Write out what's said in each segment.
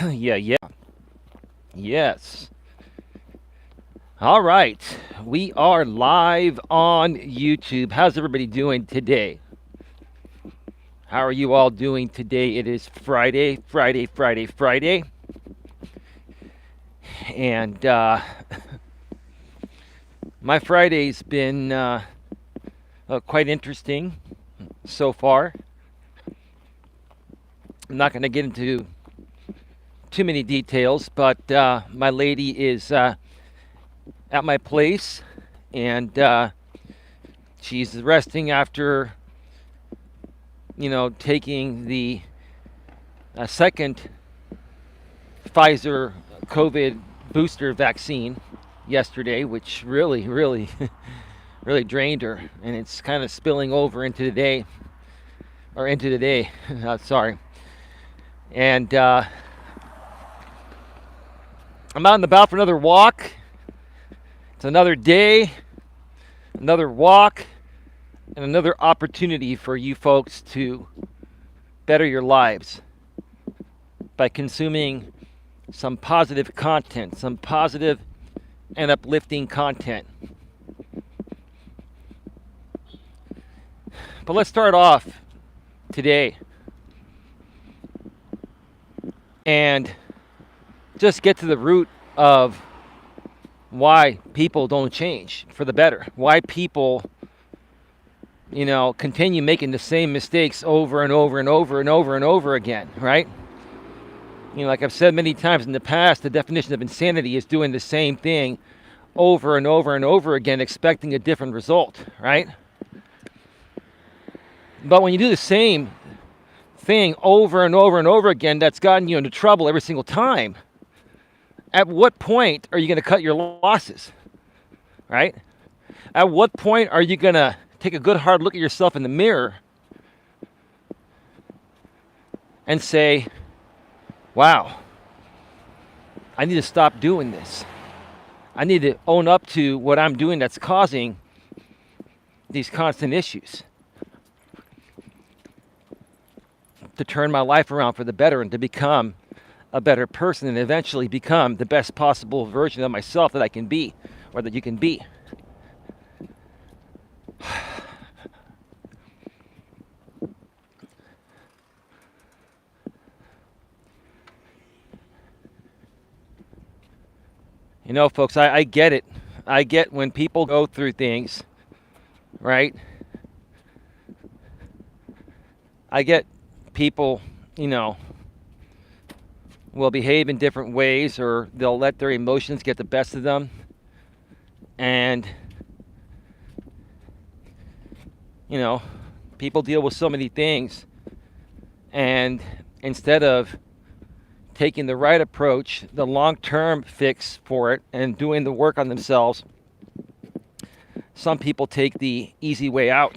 Yeah. Yes. All right. We are live on YouTube. How's everybody doing today? How are you all doing today? It is Friday. And my Friday's been quite interesting so far. I'm not going to get into too many details, but my lady is at my place, and she's resting after, taking the second Pfizer COVID booster vaccine yesterday, which really, really drained her, and it's kind of spilling over into today, or into today. Sorry, and I'm out and about for another walk. It's another day, another walk, and another opportunity for you folks to better your lives by consuming some positive content, some positive and uplifting content. But let's start off today and just get to the root of why people don't change for the better, why people continue making the same mistakes over and over again, right? Like I've said many times in the past, the definition of insanity is doing the same thing over and over again, expecting a different result, right? But when you do the same thing over and over again, that's gotten you into trouble every single time. At what point are you going to cut your losses, right? At what point are you going to take a good hard look at yourself in the mirror and say, wow, I need to stop doing this. I need to own up to what I'm doing that's causing these constant issues, to turn my life around for the better and to become a better person and eventually become the best possible version of myself that I can be, or that you can be. Folks, I get it. I get when people go through things, right? I get people, will behave in different ways, or they'll let their emotions get the best of them. And, people deal with so many things. And instead of taking the right approach, the long-term fix for it, and doing the work on themselves, some people take the easy way out.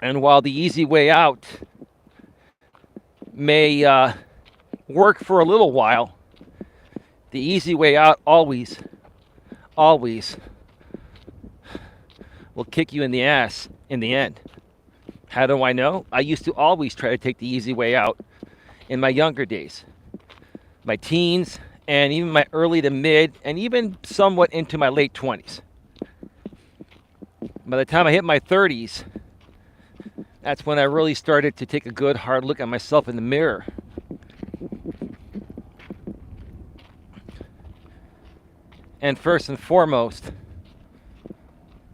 And while the easy way out may work for a little while, the easy way out always will kick you in the ass in the end. How do I know? I used to always try to take the easy way out in my younger days, my teens, and even my early to mid, and even somewhat into my late 20s. By the time I hit my 30s, that's when I really started to take a good hard look at myself in the mirror. And first and foremost,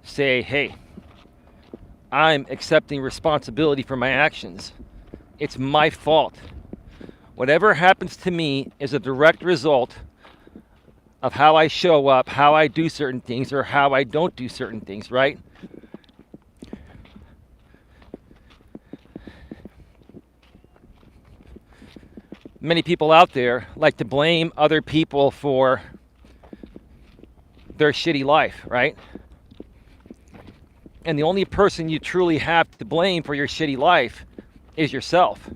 say, hey, I'm accepting responsibility for my actions. It's my fault. Whatever happens to me is a direct result of how I show up, how I do certain things, or how I don't do certain things, right? Many people out there like to blame other people for their shitty life, right? And the only person you truly have to blame for your shitty life is yourself,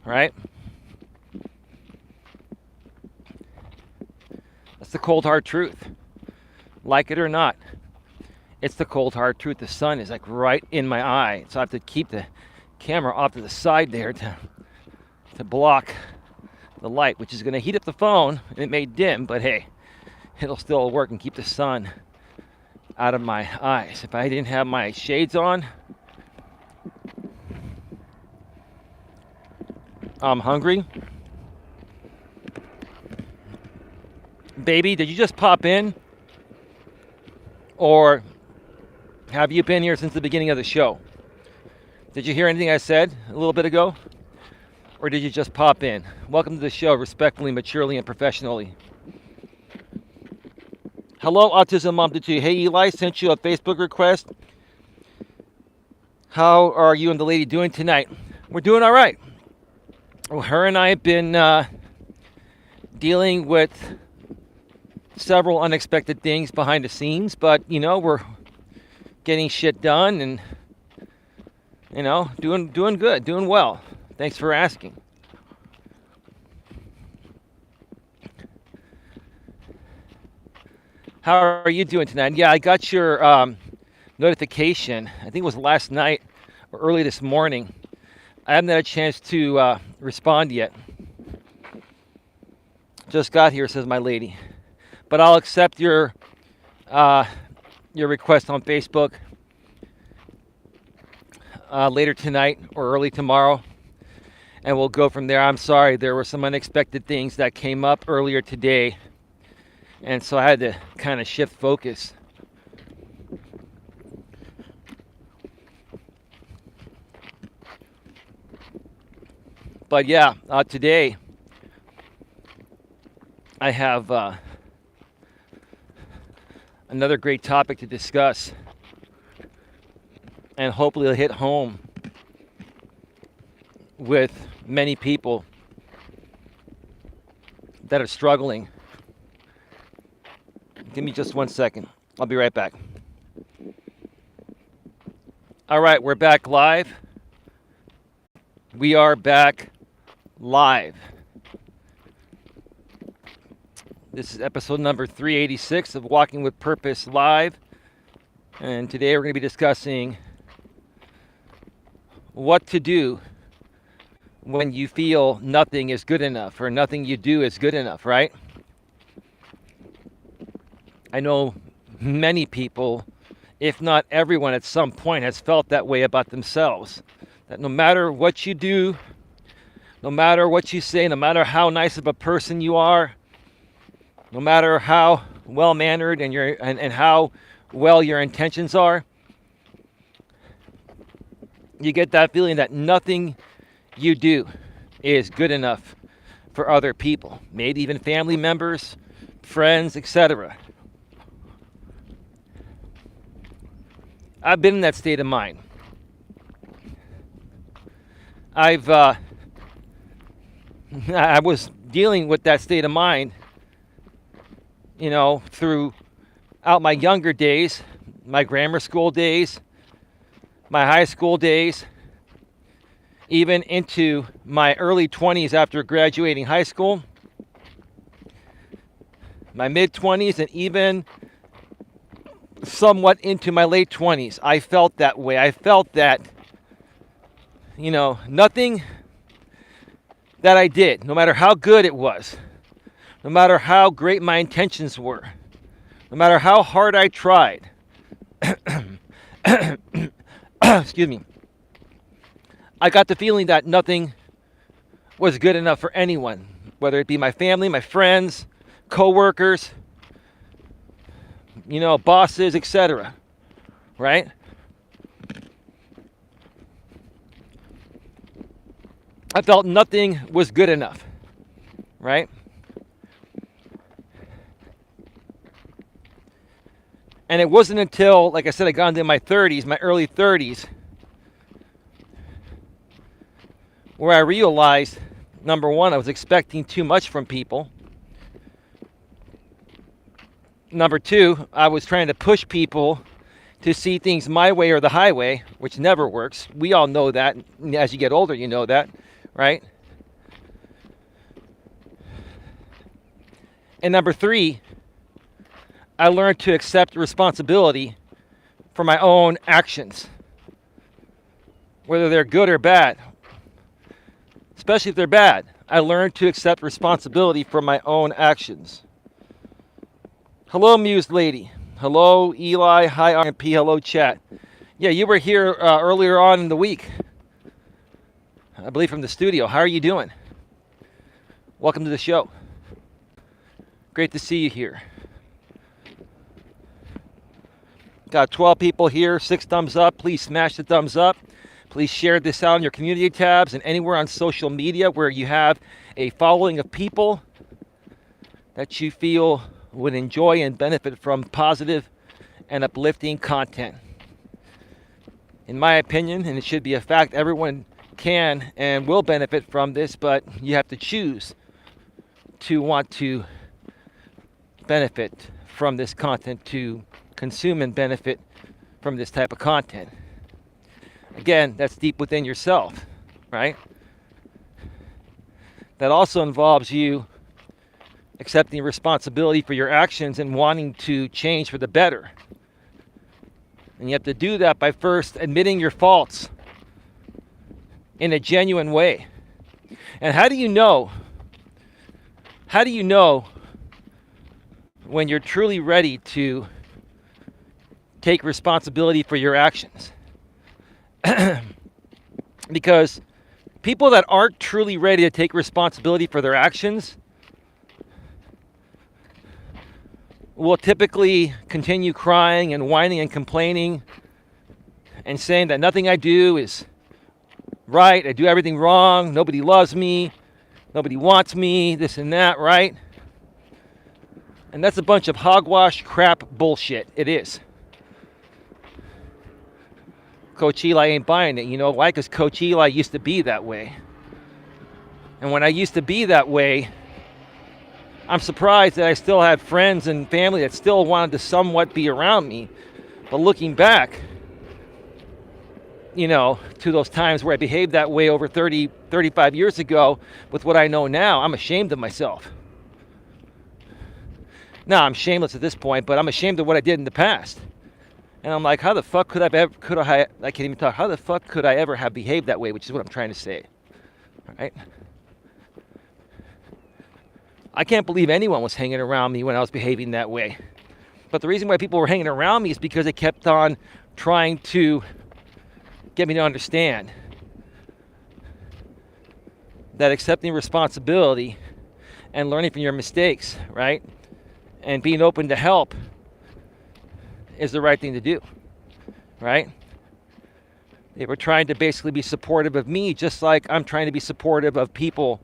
right? That's the cold hard truth. Like it or not, it's the cold hard truth. The sun is like right in my eye, so I have to keep camera off to the side there to block the light, which is going to heat up the phone, and it may dim, but hey, it'll still work and keep the sun out of my eyes. If I didn't have my shades on, I'm hungry. Baby, did you just pop in? Or have you been here since the beginning of the show? Did you hear anything I said a little bit ago? Or did you just pop in? Welcome to the show, respectfully, maturely, and professionally. Hello, Autism Mom 2. Hey, Eli, sent you a Facebook request. How are you and the lady doing tonight? We're doing all right. Well, her and I have been dealing with several unexpected things behind the scenes, but, you know, we're getting shit done and, you know, doing good, doing well. Thanks for asking. How are you doing tonight? Yeah, I got your notification. I think it was last night or early this morning. I haven't had a chance to respond yet. Just got here, says my lady. But I'll accept your request on Facebook later tonight or early tomorrow, and we'll go from there. I'm sorry, there were some unexpected things that came up earlier today, and so I had to kind of shift focus. But yeah, today I have another great topic to discuss, and hopefully it'll hit home with many people that are struggling. Give me just 1 second. I'll be right back. All right, we're back live. We are back live. This is episode number 386 of Walking with Purpose Live. And today we're going to be discussing what to do when you feel nothing is good enough or nothing you do is good enough, right? I know many people, if not everyone at some point, has felt that way about themselves. That no matter what you do, no matter what you say, no matter how nice of a person you are, no matter how well-mannered and how well your intentions are, you get that feeling that nothing you do is good enough for other people, maybe even family members, friends, etc. I've been in that state of mind. I was dealing with that state of mind, you know, throughout my younger days, my grammar school days, my high school days, even into my early 20s after graduating high school, my mid-20s, and even somewhat into my late 20s. I felt that way. I felt that, you know, nothing that I did, no matter how good it was, no matter how great my intentions were, no matter how hard I tried, excuse me, I got the feeling that nothing was good enough for anyone, whether it be my family, my friends, co-workers, you know, bosses, etc. Right? I felt nothing was good enough. Right? And it wasn't until, like I said, I got into my 30s, my early 30s, where I realized, number one, I was expecting too much from people. Number two, I was trying to push people to see things my way or the highway, which never works. We all know that. As you get older, you know that, right? And number three, I learned to accept responsibility for my own actions. whether they're good or bad, especially if they're bad. I learned to accept responsibility for my own actions. Hello, Mused Lady. Hello, Eli. Hi, RMP. Hello, chat. Yeah, you were here earlier on in the week, I believe from the studio. How are you doing? Welcome to the show. Great to see you here. Got 12 people here, 6 thumbs up. Please smash the thumbs up. Please share this out in your community tabs and anywhere on social media where you have a following of people that you feel would enjoy and benefit from positive and uplifting content. In my opinion, and it should be a fact, everyone can and will benefit from this, but you have to choose to want to benefit from this content, to consume and benefit from this type of content. Again, that's deep within yourself, right? That also involves you accepting responsibility for your actions and wanting to change for the better. And you have to do that by first admitting your faults in a genuine way. And how do you know? How do you know when you're truly ready to take responsibility for your actions? Because people that aren't truly ready to take responsibility for their actions will typically continue crying and whining and complaining and saying that nothing I do is right, I do everything wrong, nobody loves me, nobody wants me, this and that, right? And that's a bunch of hogwash crap bullshit. It is. Coach Eli ain't buying it. You know why? Because Coach Eli used to be that way. And when I used to be that way, I'm surprised that I still had friends and family that still wanted to somewhat be around me. But looking back, you know, to those times where I behaved that way over 30, 35 years ago with what I know now, I'm ashamed of myself. Now, I'm shameless at this point, but I'm ashamed of what I did in the past. And I'm like, how the fuck could I can't even talk, how the fuck could I ever have behaved that way, which is what I'm trying to say, all right? I can't believe anyone was hanging around me when I was behaving that way. But the reason why people were hanging around me is because they kept on trying to get me to understand that accepting responsibility and learning from your mistakes, right, and being open to help is the right thing to do, right? They were trying to basically be supportive of me, just like I'm trying to be supportive of people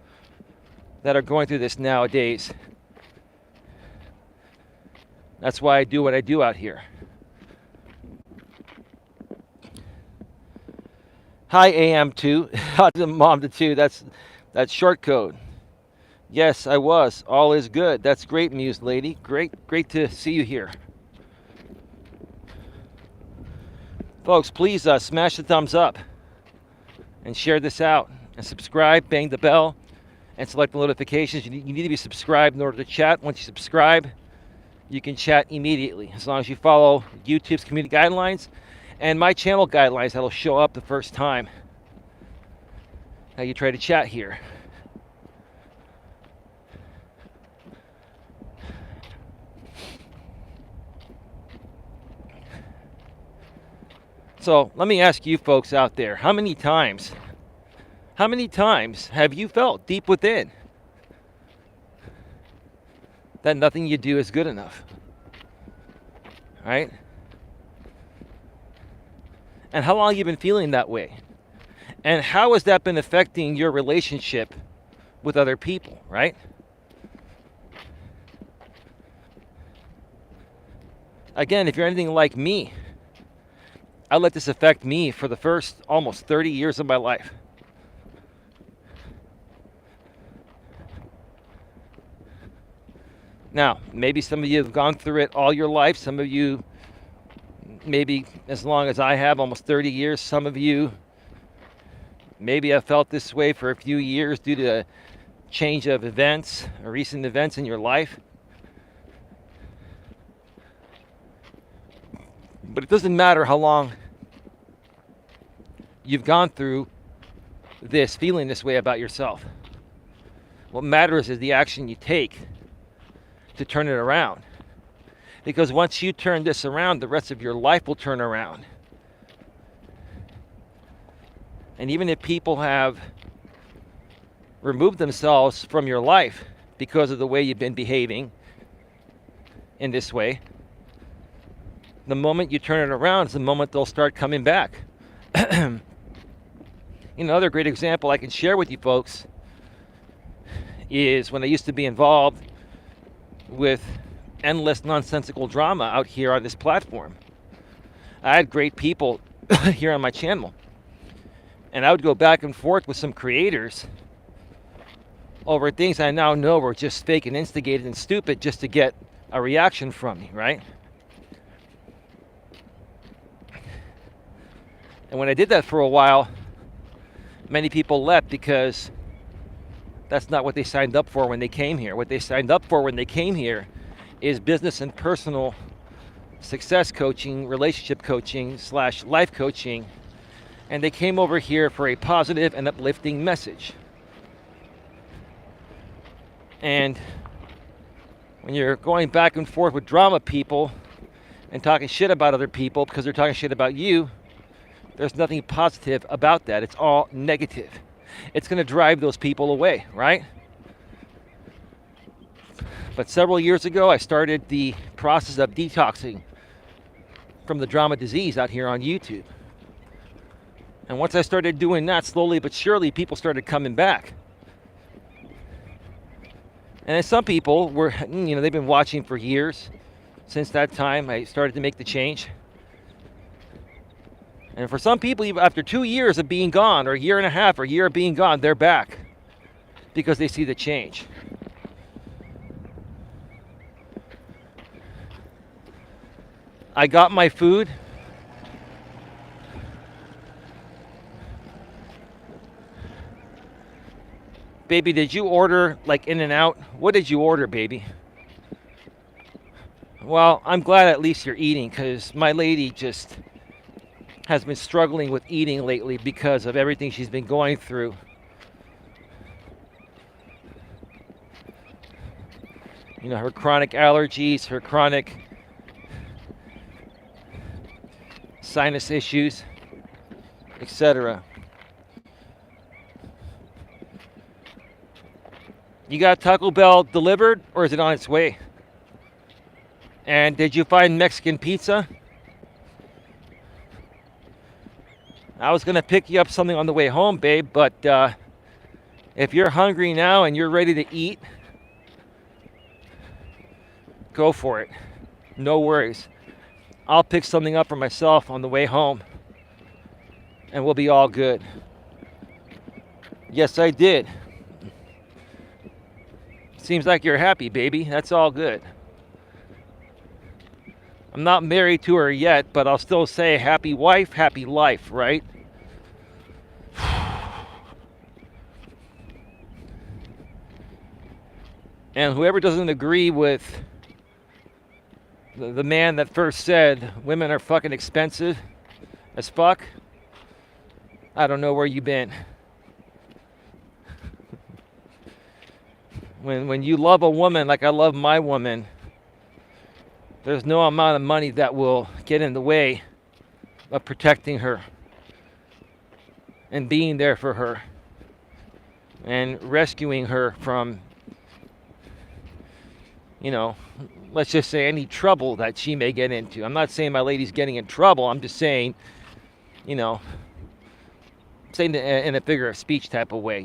that are going through this nowadays. That's why I do what I do out here. Hi, AM2. Mom to 2. That's short code. Yes, I was. All is good. That's great, Mused Lady. Great to see you here. Folks, please smash the thumbs up and share this out and subscribe, bang the bell, and select the notifications. You need to be subscribed in order to chat. Once you subscribe, you can chat immediately as long as you follow YouTube's community guidelines and my channel guidelines that'll show up the first time that you try to chat here. So let me ask you folks out there, how many times have you felt deep within that nothing you do is good enough? Right? And how long have you been feeling that way? And how has that been affecting your relationship with other people, right? Again, if you're anything like me, I let this affect me for the first almost 30 years of my life. Now, maybe some of you have gone through it all your life. Some of you, maybe as long as I have, almost 30 years. Some of you maybe have felt this way for a few years due to a change of events or recent events in your life. But it doesn't matter how long you've gone through this, feeling this way about yourself. What matters is the action you take to turn it around. Because once you turn this around, the rest of your life will turn around. And even if people have removed themselves from your life because of the way you've been behaving in this way, the moment you turn it around is the moment they'll start coming back. Another great example I can share with you folks is when I used to be involved with endless nonsensical drama out here on this platform. I had great people here on my channel, and I would go back and forth with some creators over things I now know were just fake and instigated and stupid just to get a reaction from me, right? And when I did that for a while, many people left because that's not what they signed up for when they came here. What they signed up for when they came here is business and personal success coaching, relationship coaching / life coaching. And they came over here for a positive and uplifting message. And when you're going back and forth with drama people and talking shit about other people because they're talking shit about you, there's nothing positive about that. It's all negative. It's going to drive those people away, right? But several years ago, I started the process of detoxing from the drama disease out here on YouTube. And once I started doing that, slowly but surely, people started coming back. And then some people were, they've been watching for years. Since that time, I started to make the change. And for some people, even after 2 years of being gone, or a year and a half, or a year of being gone, they're back because they see the change. I got my food. Baby, did you order like In-N-Out? What did you order, baby? Well, I'm glad at least you're eating, because my lady just has been struggling with eating lately because of everything she's been going through. Her chronic allergies, her chronic sinus issues, etc. You got Taco Bell delivered, or is it on its way? And did you find Mexican pizza? I was going to pick you up something on the way home, babe, but if you're hungry now and you're ready to eat, go for it. No worries. I'll pick something up for myself on the way home, and we'll be all good. Yes, I did. Seems like you're happy, baby. That's all good. I'm not married to her yet, but I'll still say happy wife, happy life, right? And whoever doesn't agree with the man that first said women are fucking expensive as fuck, I don't know where you've been. When you love a woman like I love my woman, there's no amount of money that will get in the way of protecting her and being there for her and rescuing her from, let's just say any trouble that she may get into. I'm not saying my lady's getting in trouble. I'm just saying, saying in a figure of speech type of way,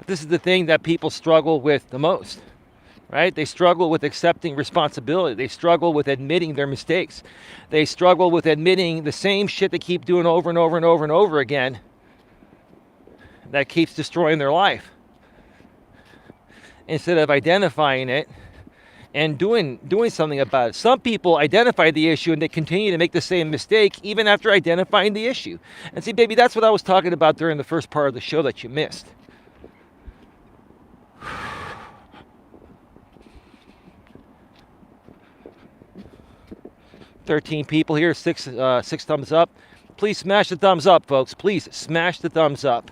This is the thing that people struggle with the most, right? They struggle with accepting responsibility. They struggle with admitting their mistakes. They struggle with admitting the same shit they keep doing over and over and over and over again that keeps destroying their life. Instead of identifying it and doing something about it. Some people identify the issue and they continue to make the same mistake even after identifying the issue. And see, baby, that's what I was talking about during the first part of the show that you missed. 13 people here, six thumbs up. Please smash the thumbs up, folks. Please smash the thumbs up.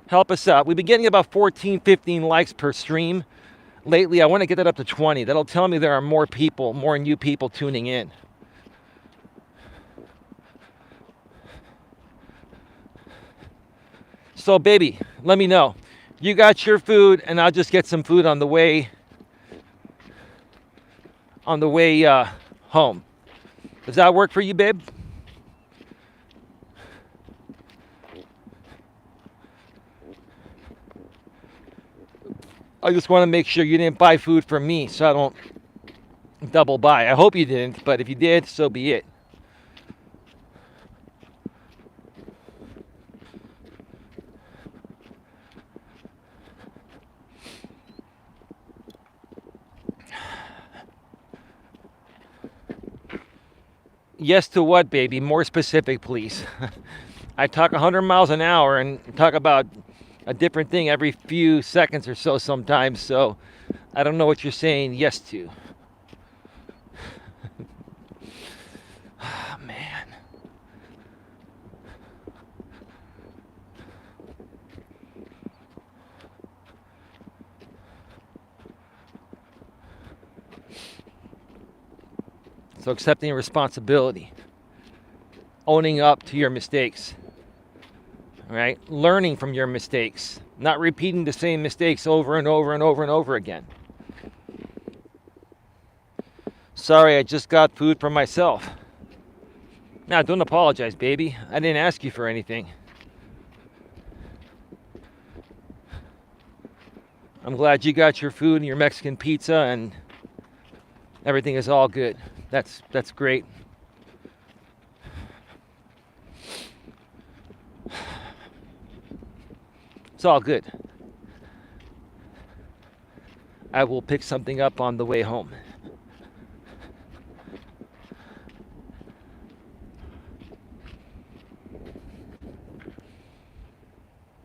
Help us out. We've been getting about 14, 15 likes per stream. Lately, I want to get that up to 20. That'll tell me there are more people, more new people tuning in. So, baby, let me know. You got your food, and I'll just get some food on the way home. Does that work for you, babe? I just want to make sure you didn't buy food from me so I don't double buy. I hope you didn't, but if you did, so be it. Yes to what, baby? More specific, please. I talk 100 miles an hour and talk about a different thing every few seconds or so sometimes, so I don't know what you're saying yes to. Oh, man. So accepting responsibility, owning up to your mistakes, right? Learning from your mistakes, not repeating the same mistakes over and over and over and over again. Sorry, I just got food for myself. Now, don't apologize, baby. I didn't ask you for anything. I'm glad you got your food and your Mexican pizza and everything is all good. That's great. It's all good. I will pick something up on the way home.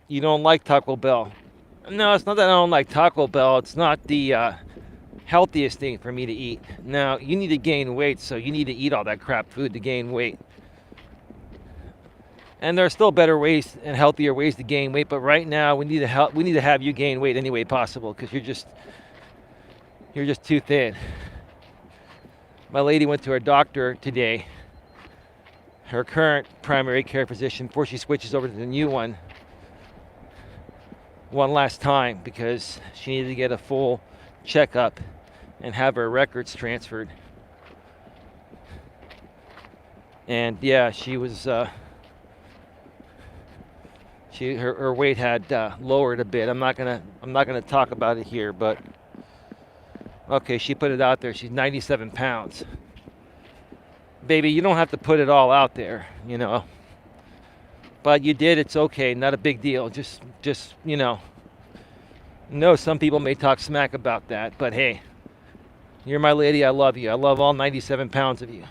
You don't like Taco Bell? No, it's not that I don't like Taco Bell. It's not the healthiest thing for me to eat. Now, you need to gain weight, so you need to eat all that crap food to gain weight. And there are still better ways and healthier ways to gain weight, but right now we need to have you gain weight any way possible because you're just too thin. My lady went to her doctor today, her current primary care physician, before she switches over to the new one last time because she needed to get a full checkup and have her records transferred. And yeah, she was her weight had lowered a bit. I'm not gonna talk about it here, but okay, she put it out there. She's 97 pounds. Baby, you don't have to put it all out there, you know. But you did. It's okay. Not a big deal. Just you know. No, some people may talk smack about that, but hey, you're my lady. I love you. I love all 97 pounds of you.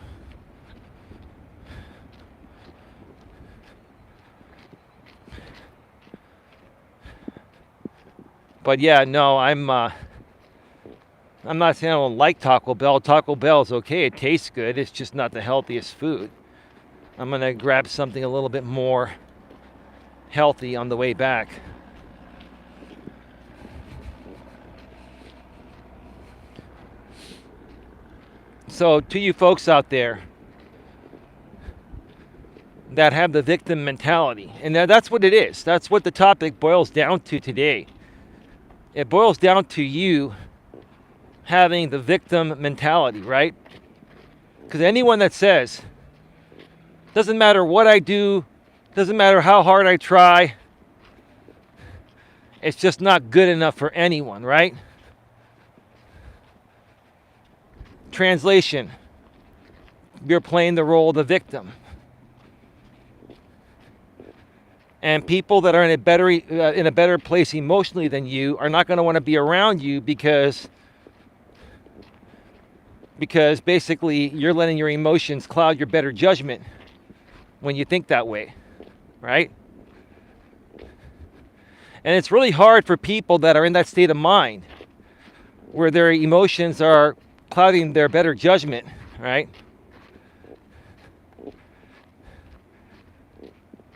But yeah, no, I'm not saying I don't like Taco Bell. Taco Bell is okay. It tastes good. It's just not the healthiest food. I'm going to grab something a little bit more healthy on the way back. So to you folks out there that have the victim mentality, and that's what it is. That's what the topic boils down to today. It boils down to you having the victim mentality, right? Because anyone that says, doesn't matter what I do, doesn't matter how hard I try, it's just not good enough for anyone, right? Translation, you're playing the role of the victim. And people that are in a better place emotionally than you are not going to want to be around you because basically you're letting your emotions cloud your better judgment when you think that way, right? And it's really hard for people that are in that state of mind where their emotions are clouding their better judgment, right?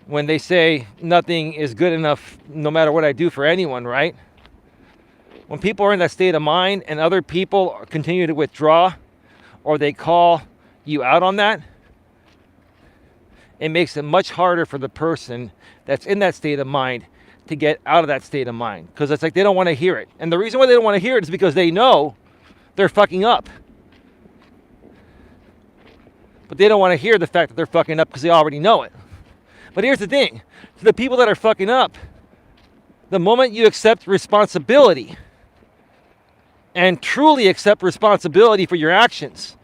when they say nothing is good enough no matter what I do for anyone, right? When people are in that state of mind and other people continue to withdraw or they call you out on that, it makes it much harder for the person that's in that state of mind to get out of that state of mind, because it's like they don't want to hear it. And the reason why they don't want to hear it is because they know they're fucking up. But they don't want to hear the fact that they're fucking up because they already know it. But here's the thing. To the people that are fucking up, the moment you accept responsibility and truly accept responsibility for your actions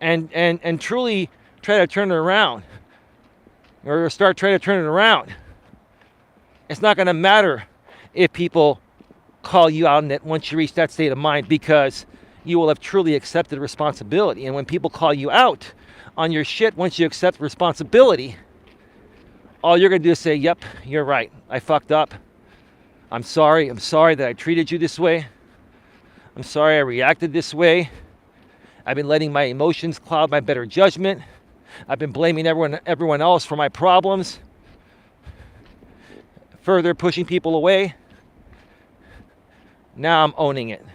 and truly try to turn it around or start trying to turn it around, it's not going to matter if people call you out on it once you reach that state of mind, because you will have truly accepted responsibility. And when people call you out on your shit, once you accept responsibility, all you're going to do is say, yep, you're right. I fucked up. I'm sorry. I'm sorry that I treated you this way. I'm sorry I reacted this way. I've been letting my emotions cloud my better judgment. I've been blaming everyone else for my problems, further pushing people away. Now I'm owning it.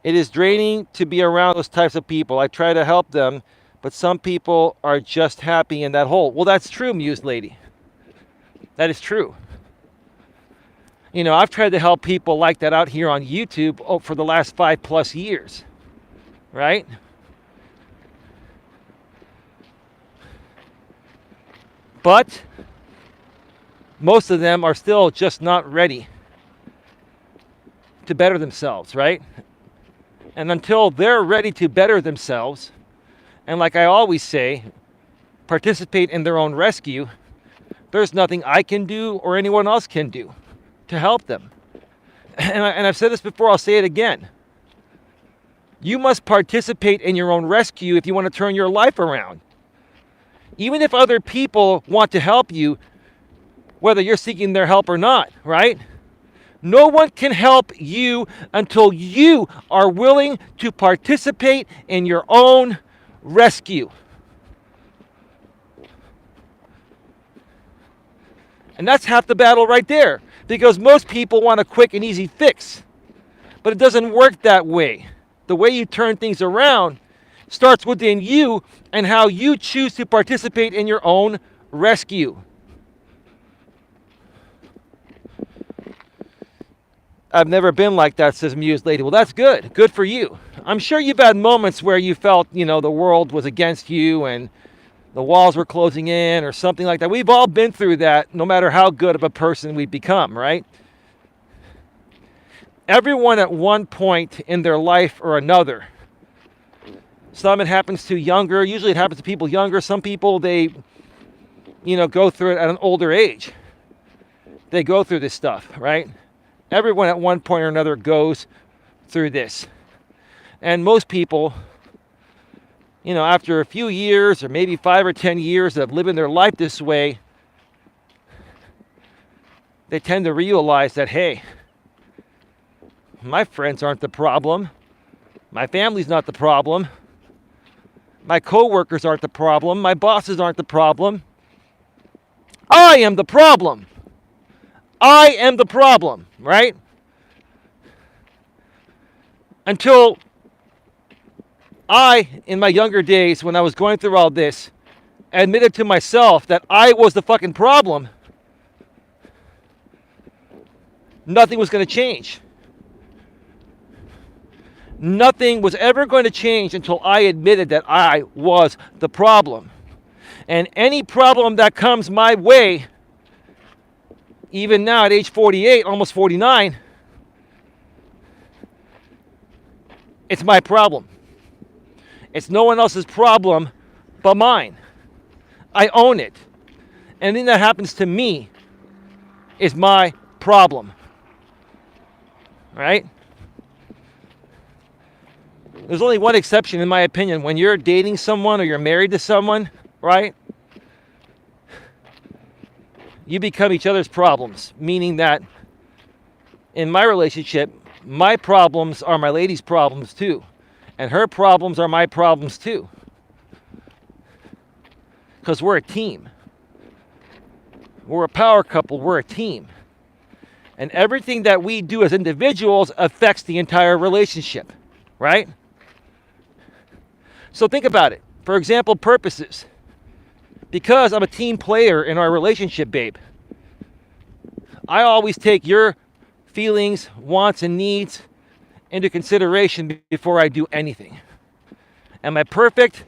It is draining to be around those types of people. I try to help them, but some people are just happy in that hole. Well, that's true, Muse Lady. That is true. You know, I've tried to help people like that out here on YouTube for the last 5+ years, right? But most of them are still just not ready to better themselves, right? And until they're ready to better themselves, and like I always say, participate in their own rescue, there's nothing I can do or anyone else can do to help them. And I've said this before, I'll say it again. You must participate in your own rescue if you want to turn your life around. Even if other people want to help you, whether you're seeking their help or not, right? No one can help you until you are willing to participate in your own rescue. And that's half the battle right there, because most people want a quick and easy fix. But it doesn't work that way. The way you turn things around starts within you and how you choose to participate in your own rescue. I've never been like that, says Muse Lady. Well, that's good. Good for you. I'm sure you've had moments where you felt, you know, the world was against you and the walls were closing in or something like that. We've all been through that, no matter how good of a person we've become, right? Everyone at one point in their life or another. Some it happens to younger. Usually it happens to people younger. Some people, they, you know, go through it at an older age. They go through this stuff, right? Everyone at one point or another goes through this. And most people, you know, after a few years or maybe 5 or 10 years of living their life this way, they tend to realize that, hey, my friends aren't the problem. My family's not the problem. My coworkers aren't the problem. My bosses aren't the problem. I am the problem. I am the problem, right? Until I, in my younger days, when I was going through all this, admitted to myself that I was the fucking problem, nothing was going to change. Nothing was ever going to change until I admitted that I was the problem. And any problem that comes my way, even now at age 48, almost 49, it's my problem. It's no one else's problem but mine. I own it. Anything that happens to me is my problem. Right? There's only one exception, in my opinion. When you're dating someone or you're married to someone, right? You become each other's problems, meaning that in my relationship, my problems are my lady's problems too. And her problems are my problems too. because we're a team. We're a power couple. We're a team. And everything that we do as individuals affects the entire relationship, right? So think about it. For example, purposes. Because I'm a team player in our relationship, babe, I always take your feelings, wants, and needs into consideration before I do anything. Am I perfect?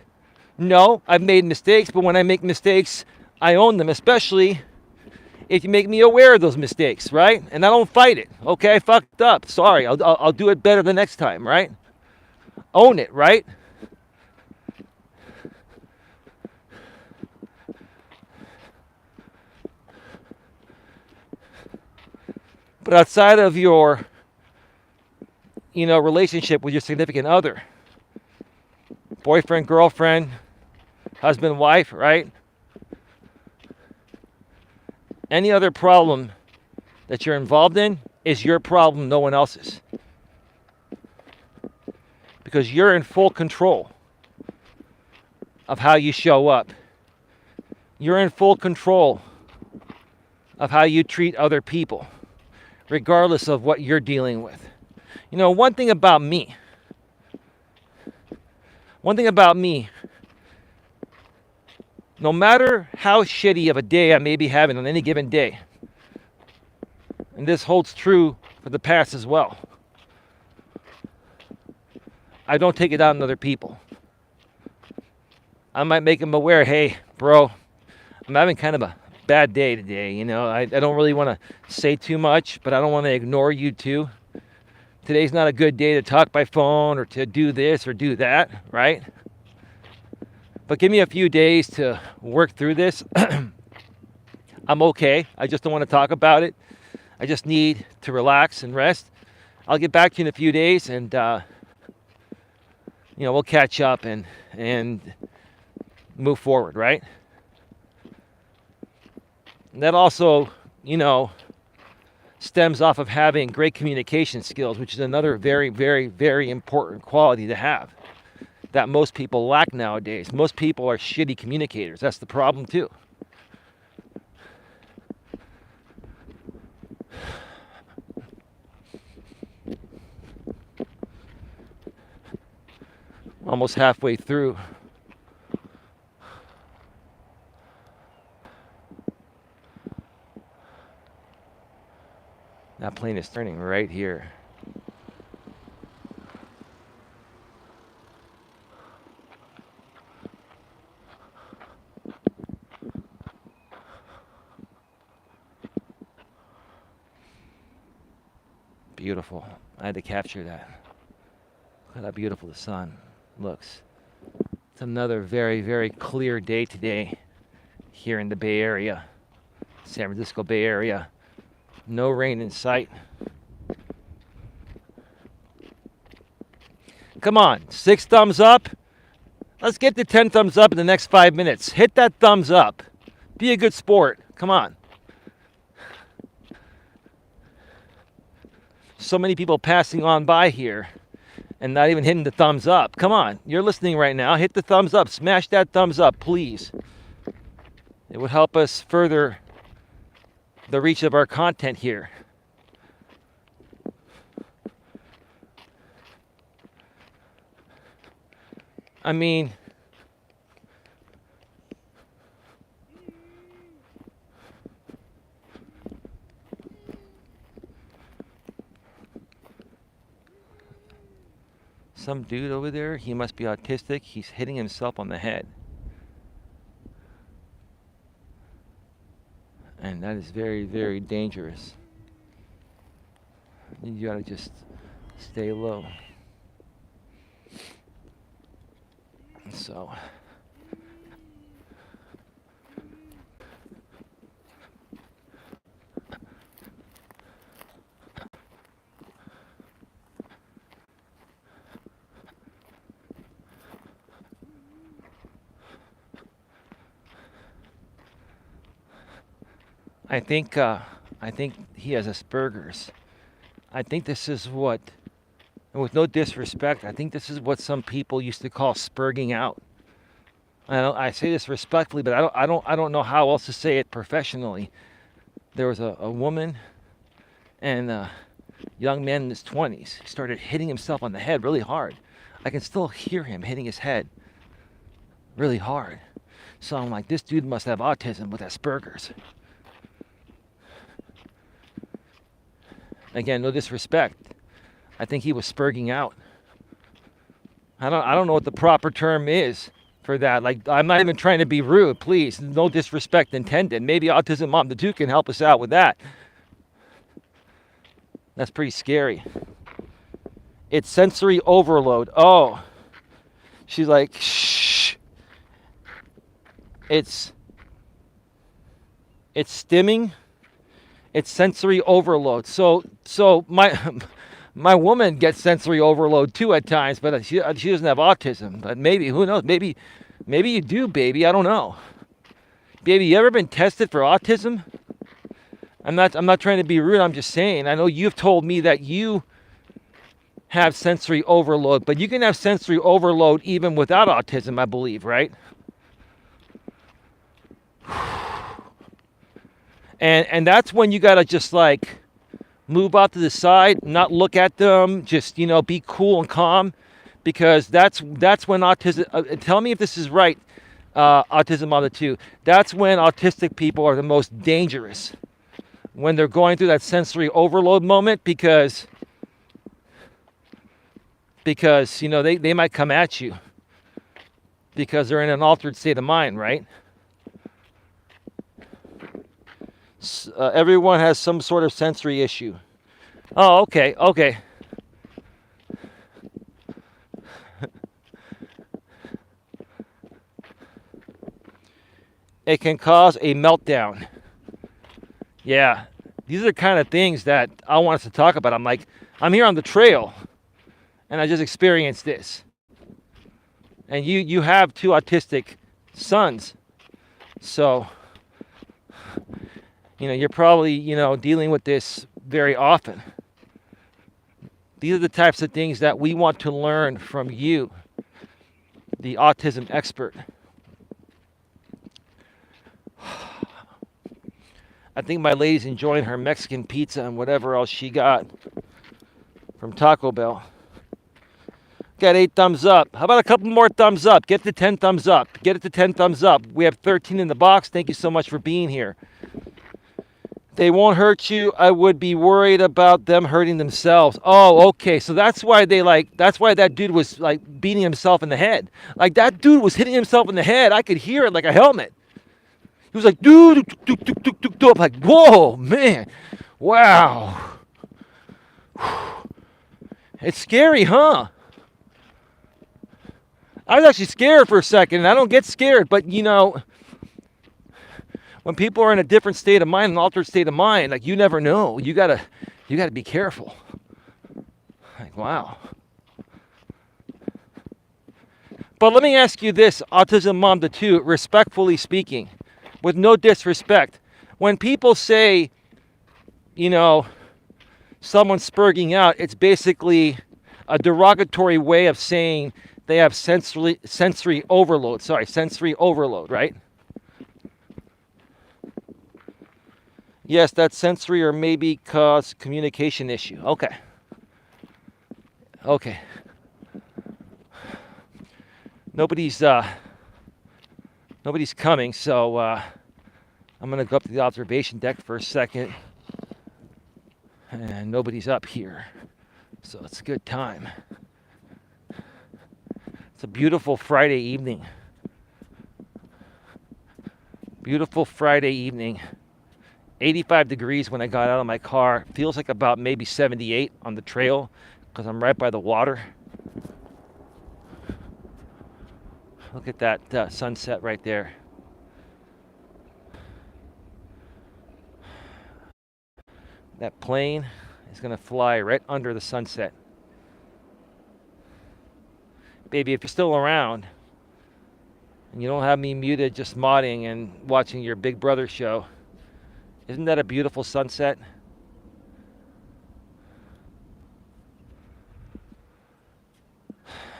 No, I've made mistakes, but when I make mistakes, I own them, especially if you make me aware of those mistakes, right? And I don't fight it. Okay, I fucked up. Sorry, I'll do it better the next time, right? Own it, right? But outside of your, relationship with your significant other, boyfriend, girlfriend, husband, wife, right? Any other problem that you're involved in is your problem, no one else's. Because you're in full control of how you show up. You're in full control of how you treat other people, regardless of what you're dealing with. One thing about me, no matter how shitty of a day I may be having on any given day, and this holds true for the past as well, I don't take it out on other people. I might make them aware, hey, bro, I'm having kind of a bad day today. I don't really want to say too much, but I don't want to ignore you too. Today's not a good day to talk by phone or to do this or do that, right? But give me a few days to work through this. I'm okay. I just don't want to talk about it. I just need to relax and rest. I'll get back to you in a few days, and we'll catch up and move forward, right? And that also, stems off of having great communication skills, which is another very, very, very important quality to have that most people lack nowadays. Most people are shitty communicators. That's the problem too. Almost halfway through. That plane is turning right here. Beautiful. I had to capture that. Look at how beautiful the sun looks. It's another very, very clear day today here in the Bay Area, San Francisco Bay Area. No rain in sight. Come on, 6 thumbs up. Let's get to 10 thumbs up in the next 5 minutes. Hit that thumbs up. Be a good sport. Come on. So many people passing on by here and not even hitting the thumbs up. Come on, you're listening right now. Hit the thumbs up. Smash that thumbs up, please. It would help us further the reach of our content here. I mean, some dude over there, he must be autistic. He's hitting himself on the head. And that is very, very dangerous. You gotta just stay low. So, I think he has Asperger's. I think this is what, and with no disrespect, I think this is what some people used to call spurging out. I say this respectfully, but I don't know how else to say it professionally. There was a woman and a young man in his 20s. He started hitting himself on the head really hard. I can still hear him hitting his head really hard. So I'm like, this dude must have autism with Asperger's. Again, no disrespect. I think he was spurging out. I don't know what the proper term is for that. Like, I'm not even trying to be rude, please. No disrespect intended. Maybe Autism Mom the 2 can help us out with that. That's pretty scary. It's sensory overload. Oh. She's like, shh. It's stimming. It's sensory overload. So my woman gets sensory overload too at times, but she doesn't have autism. But maybe, who knows? Maybe you do, baby. I don't know. Baby, you ever been tested for autism? I'm not trying to be rude. I'm just saying. I know you've told me that you have sensory overload, but you can have sensory overload even without autism, I believe, right? And that's when you gotta just like move out to the side, not look at them, just, you know, be cool and calm, because that's when autism. Tell me if this is right, Autism Mother 2. That's when autistic people are the most dangerous, when they're going through that sensory overload moment, because you know they might come at you because they're in an altered state of mind, right? Everyone has some sort of sensory issue. Oh, okay. It can cause a meltdown. Yeah, these are the kind of things that I want us to talk about. I'm like, I'm here on the trail, and I just experienced this. And you have 2 autistic sons, so you know you're probably, you know, dealing with this very often. These are the types of things that we want to learn from you, the autism expert. I think my lady's enjoying her Mexican pizza and whatever else she got from Taco Bell. Got 8 thumbs up. How about a couple more thumbs up? Get to 10 thumbs up. Get it to 10 thumbs up. We have 13 in the box. Thank you so much for being here. They won't hurt you. I would be worried about them hurting themselves. Oh, okay. So that's why that dude was like beating himself in the head. Like, that dude was hitting himself in the head. I could hear it like a helmet. He was like, dude, I'm like, whoa, man. Wow. It's scary, huh? I was actually scared for a second, and I don't get scared, but you know, when people are in a different state of mind, an altered state of mind, like, you never know. You gotta be careful. Like, wow. But let me ask you this, Autism Mom the 2, respectfully speaking, with no disrespect. When people say, you know, someone's spurging out, it's basically a derogatory way of saying they have sensory overload. Sorry, sensory overload, right? Yes, that's sensory or maybe cause communication issue. Okay. Nobody's coming, so I'm gonna go up to the observation deck for a second, and nobody's up here, so it's a good time. It's a beautiful Friday evening. Beautiful Friday evening. 85 degrees when I got out of my car. Feels like about maybe 78 on the trail because I'm right by the water. Look at that sunset right there. That plane is going to fly right under the sunset. Baby, if you're still around and you don't have me muted just modding and watching your Big Brother show, isn't that a beautiful sunset?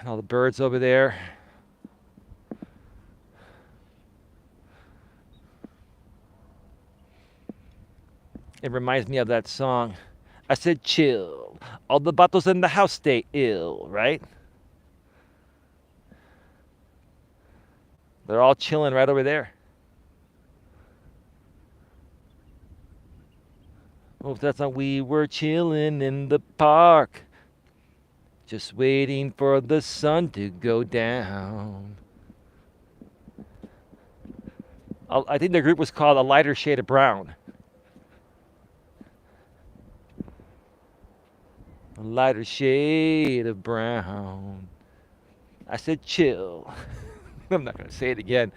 And all the birds over there. It reminds me of that song. I said chill. All the bottles in the house stay ill, right? They're all chilling right over there. Oh, that's not. We were chilling in the park, just waiting for the sun to go down. I think the group was called A Lighter Shade of Brown. A lighter shade of brown. I said chill. I'm not going to say it again.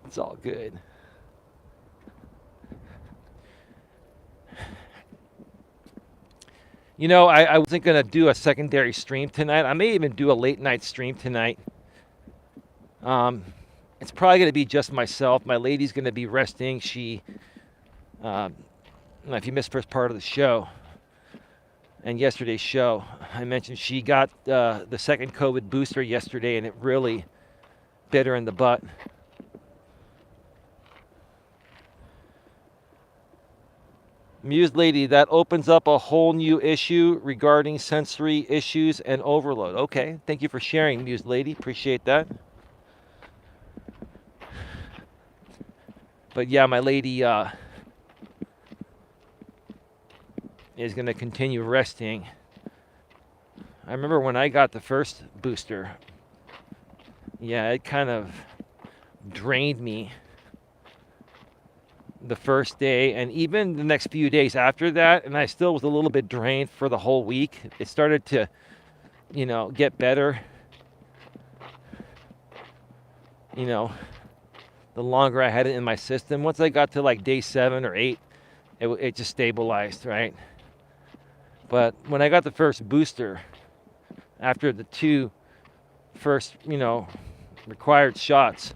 It's all good. You know, I wasn't going to do a secondary stream tonight. I may even do a late night stream tonight. It's probably going to be just myself. My lady's going to be resting. She, if you missed first part of the show and yesterday's show, I mentioned she got the second COVID booster yesterday, and it really bit her in the butt. Muse lady, that opens up a whole new issue regarding sensory issues and overload. Okay, thank you for sharing, Muse lady. Appreciate that. But yeah, my lady is going to continue resting. I remember when I got the first booster, yeah, it kind of drained me the first day and even the next few days after that, and I still was a little bit drained for the whole week. It started to, get better, the longer I had it in my system. Once I got to like day 7 or 8, it just stabilized, right? But when I got the first booster, after the 2 first, required shots,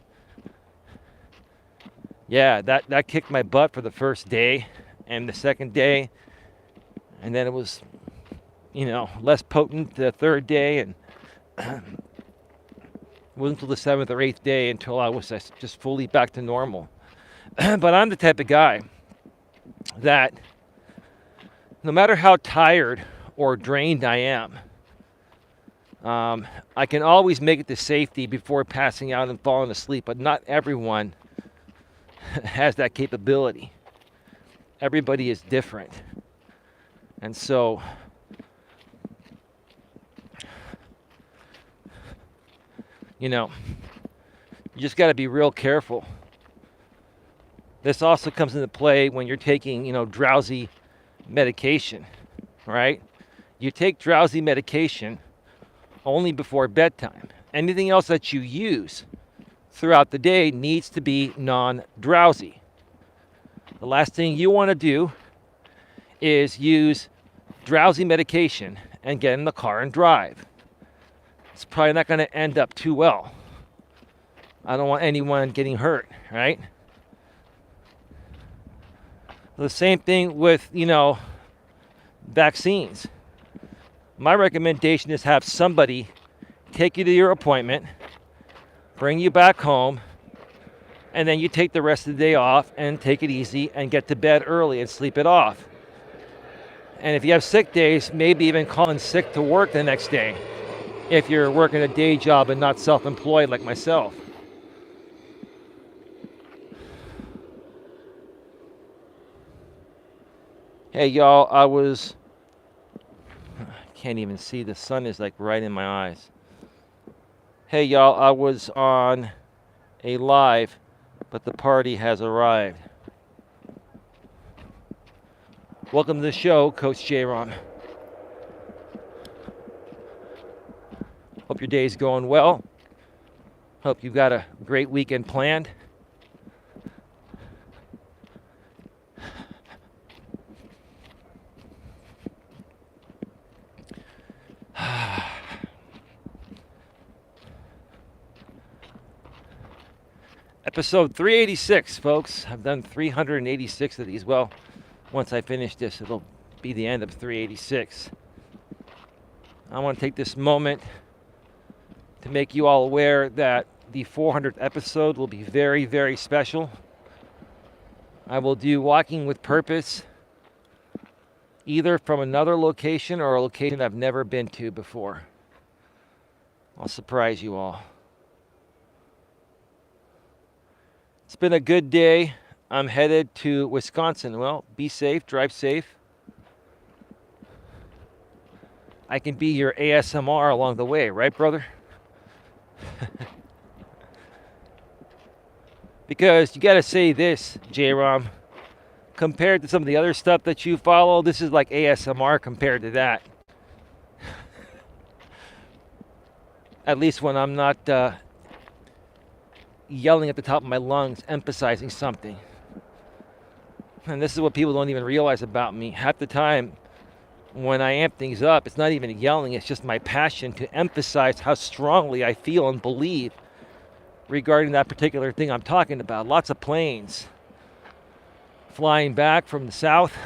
yeah, that kicked my butt for the first day and the second day. And then it was, less potent the third day. And it wasn't until the 7th or 8th day until I was just fully back to normal. But I'm the type of guy that no matter how tired or drained I am, I can always make it to safety before passing out and falling asleep. But not everyone has that capability. Everybody is different. And so you just got to be real careful. This also comes into play when you're taking, drowsy medication, right? You take drowsy medication only before bedtime. Anything else that you use throughout the day needs to be non-drowsy. The last thing you want to do is use drowsy medication and get in the car and drive. It's probably not going to end up too well. I don't want anyone getting hurt, right? The same thing with, vaccines. My recommendation is have somebody take you to your appointment, bring you back home, and then you take the rest of the day off and take it easy and get to bed early and sleep it off. And if you have sick days, maybe even call in sick to work the next day if you're working a day job and not self-employed like myself. Hey, y'all, I can't even see. The sun is like right in my eyes. Hey, y'all, I was on a live, but the party has arrived. Welcome to the show, Coach J-Ron. Hope your day's going well. Hope you've got a great weekend planned. Episode 386, folks. I've done 386 of these. Well, once I finish this, it'll be the end of 386. I want to take this moment to make you all aware that the 400th episode will be very, very special. I will do Walking with Purpose, either from another location or a location I've never been to before. I'll surprise you all. It's been a good day. I'm headed to Wisconsin. Well, be safe, drive safe. I can be your ASMR along the way, right, brother? Because you got to say this, J-Rom. Compared to some of the other stuff that you follow, this is like ASMR compared to that. At least when I'm not yelling at the top of my lungs, emphasizing something. And this is what people don't even realize about me. Half the time, when I amp things up, it's not even yelling, it's just my passion to emphasize how strongly I feel and believe regarding that particular thing I'm talking about. Lots of planes flying back from the south,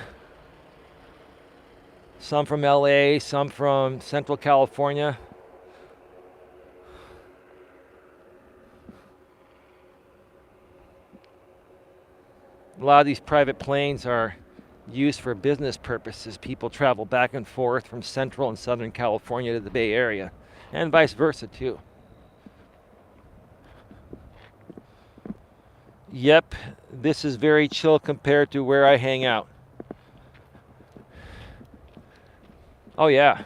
some from LA, some from Central California. A lot of these private planes are used for business purposes. People travel back and forth from Central and Southern California to the Bay Area, and vice versa too. Yep, this is very chill compared to where I hang out. Oh yeah.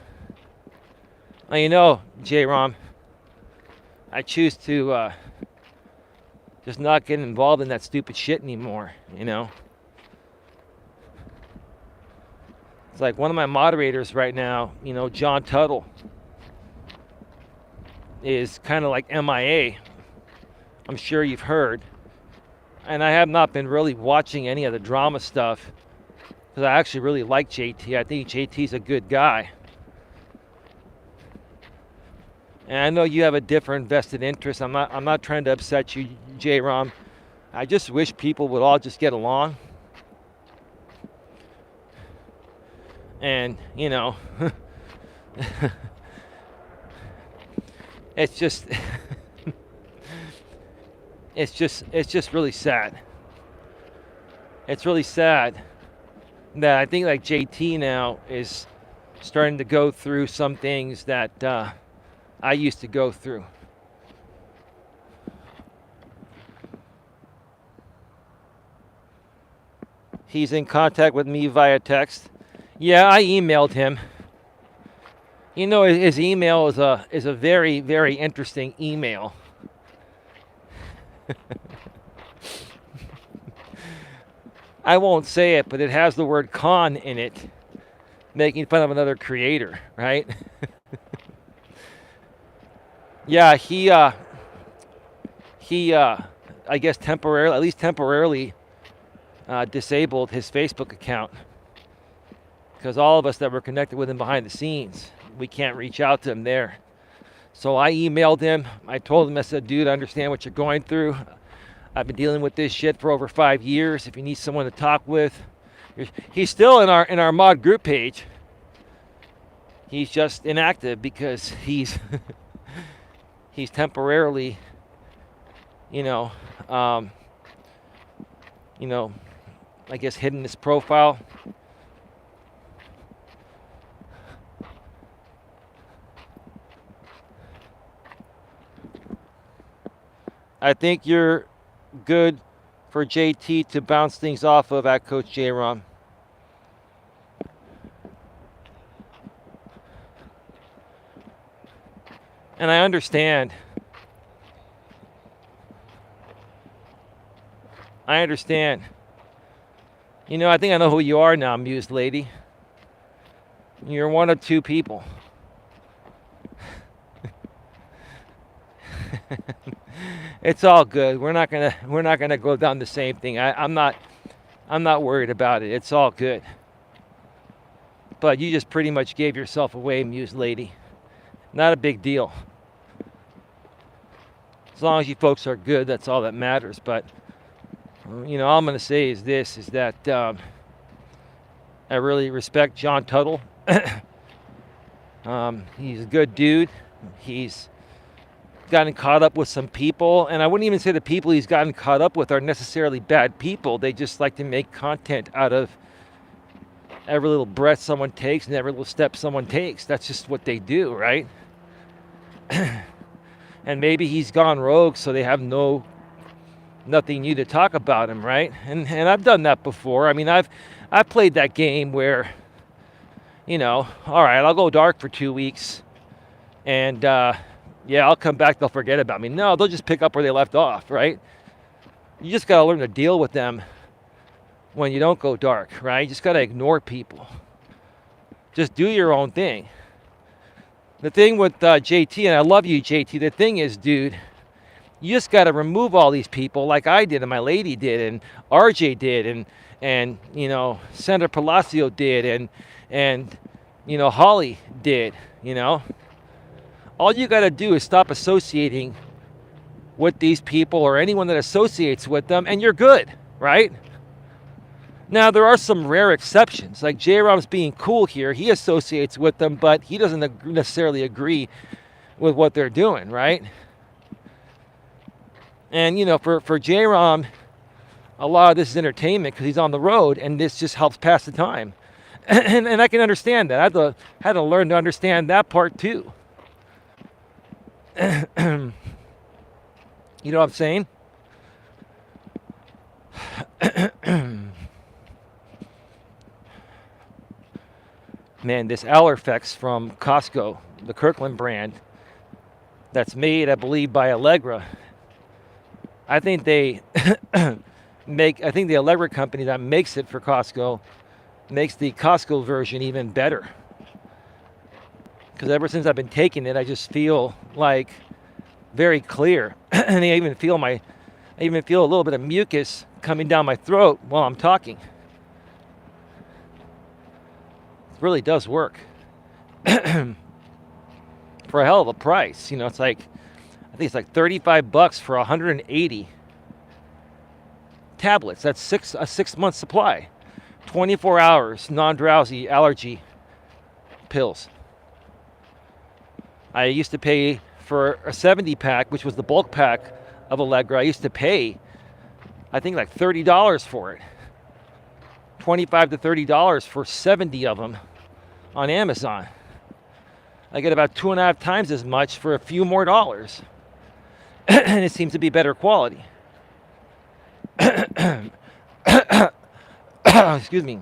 Now, you know, J-Rom, I choose to just not get involved in that stupid shit anymore, you know? It's like one of my moderators right now, you know, John Tuttle, is kind of like MIA. I'm sure you've heard. And I have not been really watching any of the drama stuff because I actually really like JT. I think JT's a good guy. And I know you have a different vested interest. I'm not trying to upset you, J-Rom. I just wish people would all just get along. And, you know, it's just it's just really sad. It's really sad that I think like JT now is starting to go through some things that I used to go through. He's in contact with me via text. Yeah, I emailed him. You know, his email is a very, very interesting email. I won't say it, but it has the word con in it, making fun of another creator, right? Yeah, he I guess temporarily, at least temporarily, disabled his Facebook account because all of us that were connected with him behind the scenes, we can't reach out to him there. So I emailed him. I told him, I said, dude, I understand what you're going through. I've been dealing with this shit for over 5 years. If you need someone to talk with, he's still in our mod group page. He's just inactive because he's he's temporarily, I guess hidden his profile. I think you're good for JT to bounce things off of at Coach J-Rom. And I understand. I understand. I think I know who you are now, Muse Lady. You're one of two people. It's all good. We're not gonna go down the same thing. I'm not worried about it. It's all good. But you just pretty much gave yourself away, Muse Lady. Not a big deal. As long as you folks are good, that's all that matters. But all I'm gonna say is this: is that I really respect John Tuttle. He's a good dude. He's gotten caught up with some people, and I wouldn't even say the people he's gotten caught up with are necessarily bad people. They just like to make content out of every little breath someone takes and every little step someone takes. That's just what they do, right? And maybe he's gone rogue, so they have nothing new to talk about him, right? And I've done that before. I mean, I've played that game where, all right, I'll go dark for 2 weeks, and yeah, I'll come back, they'll forget about me. No, they'll just pick up where they left off, right? You just got to learn to deal with them when you don't go dark, right? You just got to ignore people. Just do your own thing. The thing with JT, and I love you, JT, the thing is, dude, you just got to remove all these people like I did and my lady did and RJ did and Senator Palacio did and Holly did, All you got to do is stop associating with these people or anyone that associates with them, and you're good, right? Now, there are some rare exceptions, like J-Rom's being cool here. He associates with them, but he doesn't necessarily agree with what they're doing, right? And, for J-Rom, a lot of this is entertainment because he's on the road, and this just helps pass the time. And I can understand that. I had to learn to understand that part, too. You know what I'm saying? Man, this Allerfex from Costco, the Kirkland brand, that's made, I believe, by Allegra. I think the Allegra company that makes it for Costco makes the Costco version even better. Because ever since I've been taking it, I just feel like very clear. And I even feel a little bit of mucus coming down my throat while I'm talking. It really does work. For a hell of a price. It's like, I think it's like $35 for 180 tablets. That's a 6-month supply. 24 hours, non-drowsy allergy pills. I used to pay for a 70 pack, which was the bulk pack of Allegra. I used to pay, I think, like $30 for it. $25 to $30 for 70 of them on Amazon. I get about 2.5 times as much for a few more dollars. And it seems to be better quality. Excuse me.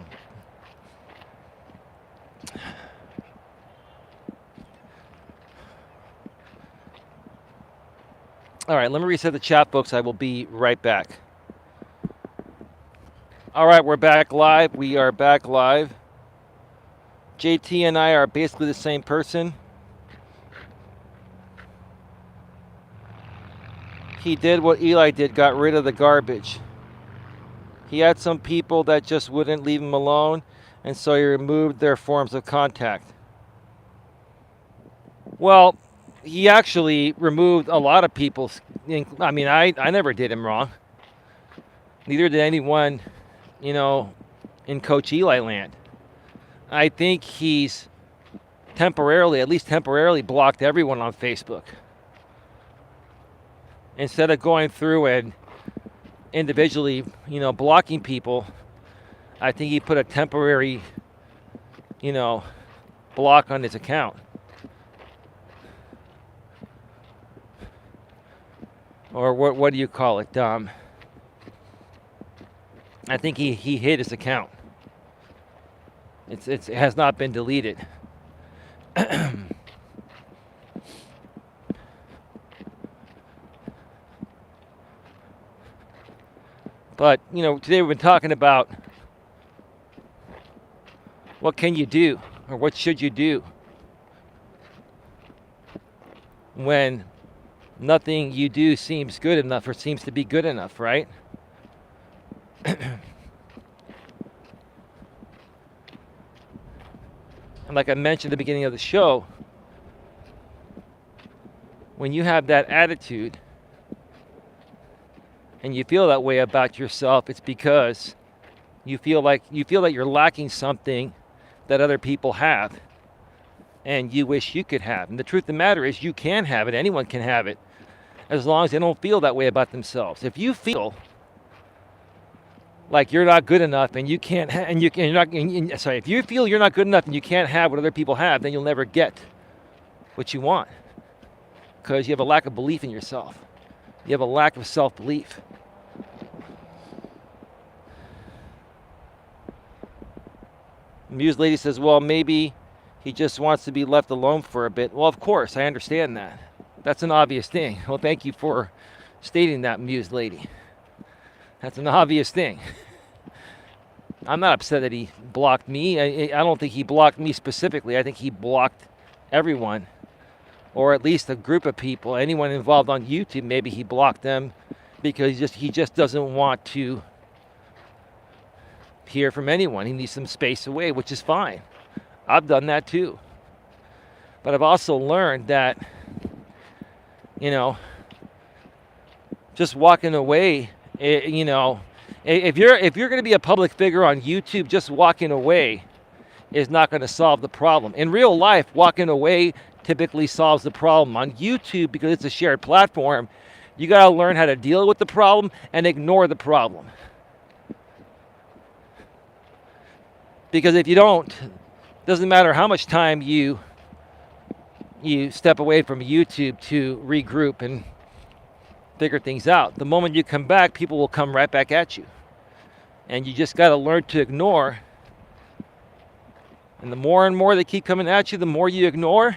All right, let me reset the chat, folks. I will be right back. All right, we're back live. We are back live. JT and I are basically the same person. He did what Eli did, got rid of the garbage. He had some people that just wouldn't leave him alone, and so he removed their forms of contact. Well, he actually removed a lot of people. I mean, I never did him wrong. Neither did anyone, in Coach Eli land. I think he's at least temporarily blocked everyone on Facebook. Instead of going through and individually, blocking people, I think he put a temporary, block on his account. Or what do you call it? I think he hid his account. It has not been deleted. But, today we've been talking about what can you do or what should you do when nothing you do seems good enough or seems to be good enough, right? And like I mentioned at the beginning of the show, when you have that attitude and you feel that way about yourself, it's because you feel that you're lacking something that other people have and you wish you could have. And the truth of the matter is you can have it. Anyone can have it. as long as they don't feel that way about themselves. If you feel like you're not good enough and you can't, if you feel you're not good enough and you can't have what other people have, then you'll never get what you want, because you have a lack of belief in yourself. You have a lack of self-belief. Muse Lady says, well, maybe he just wants to be left alone for a bit. Well, of course, I understand that. That's an obvious thing. Well, thank you for stating that, Muse Lady. That's an obvious thing. I'm not upset that he blocked me. I don't think he blocked me specifically. I think he blocked everyone, or at least a group of people. Anyone involved on YouTube, maybe he blocked them because he just doesn't want to hear from anyone. He needs some space away, which is fine. I've done that too. But I've also learned that, just walking away, if you're going to be a public figure on YouTube, just walking away is not going to solve the problem. In real life, walking away typically solves the problem. On YouTube, because it's a shared platform, you got to learn how to deal with the problem and ignore the problem. Because if you don't, doesn't matter how much time you step away from YouTube to regroup and figure things out. The moment you come back, people will come right back at you. And you just got to learn to ignore. And the more and more they keep coming at you, the more you ignore.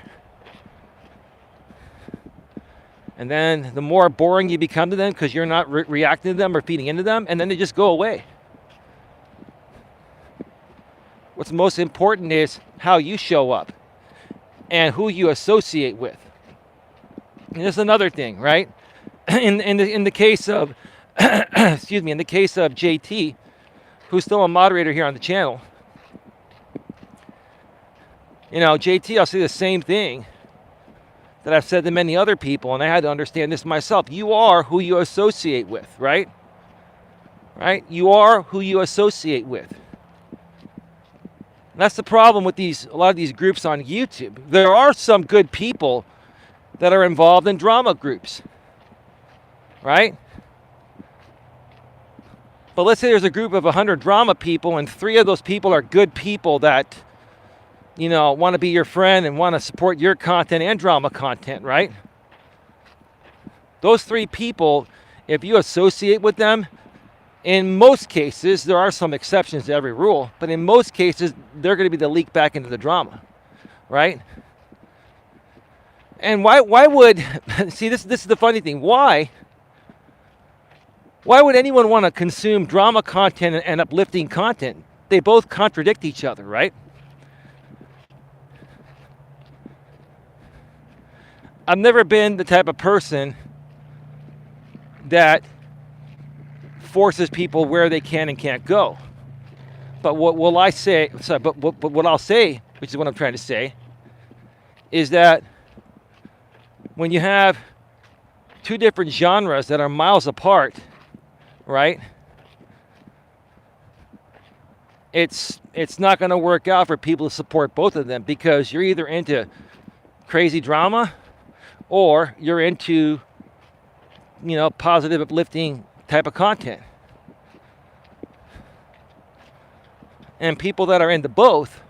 And then the more boring you become to them because you're not reacting to them or feeding into them, and then they just go away. What's most important is how you show up and who you associate with. And there's another thing, right? In the case of in the case of JT, who's still a moderator here on the channel, JT, I'll say the same thing that I've said to many other people, and I had to understand this myself. You are who you associate with, right? Right? You are who you associate with. And that's the problem with a lot of these groups on YouTube. There are some good people that are involved in drama groups, right? But let's say there's a group of 100 drama people, and 3 of those people are good people that, want to be your friend and want to support your content and drama content, right? Those 3 people, if you associate with them, in most cases, there are some exceptions to every rule, but in most cases, they're going to be the leak back into the drama, right? And why would, see, this is the funny thing. Why would anyone want to consume drama content and uplifting content? They both contradict each other, right? I've never been the type of person that forces people where they can and can't go. But what I'll say, which is what I'm trying to say, is that when you have 2 different genres that are miles apart, right? It's not going to work out for people to support both of them, because you're either into crazy drama or you're into, positive, uplifting type of content. And people that are into both,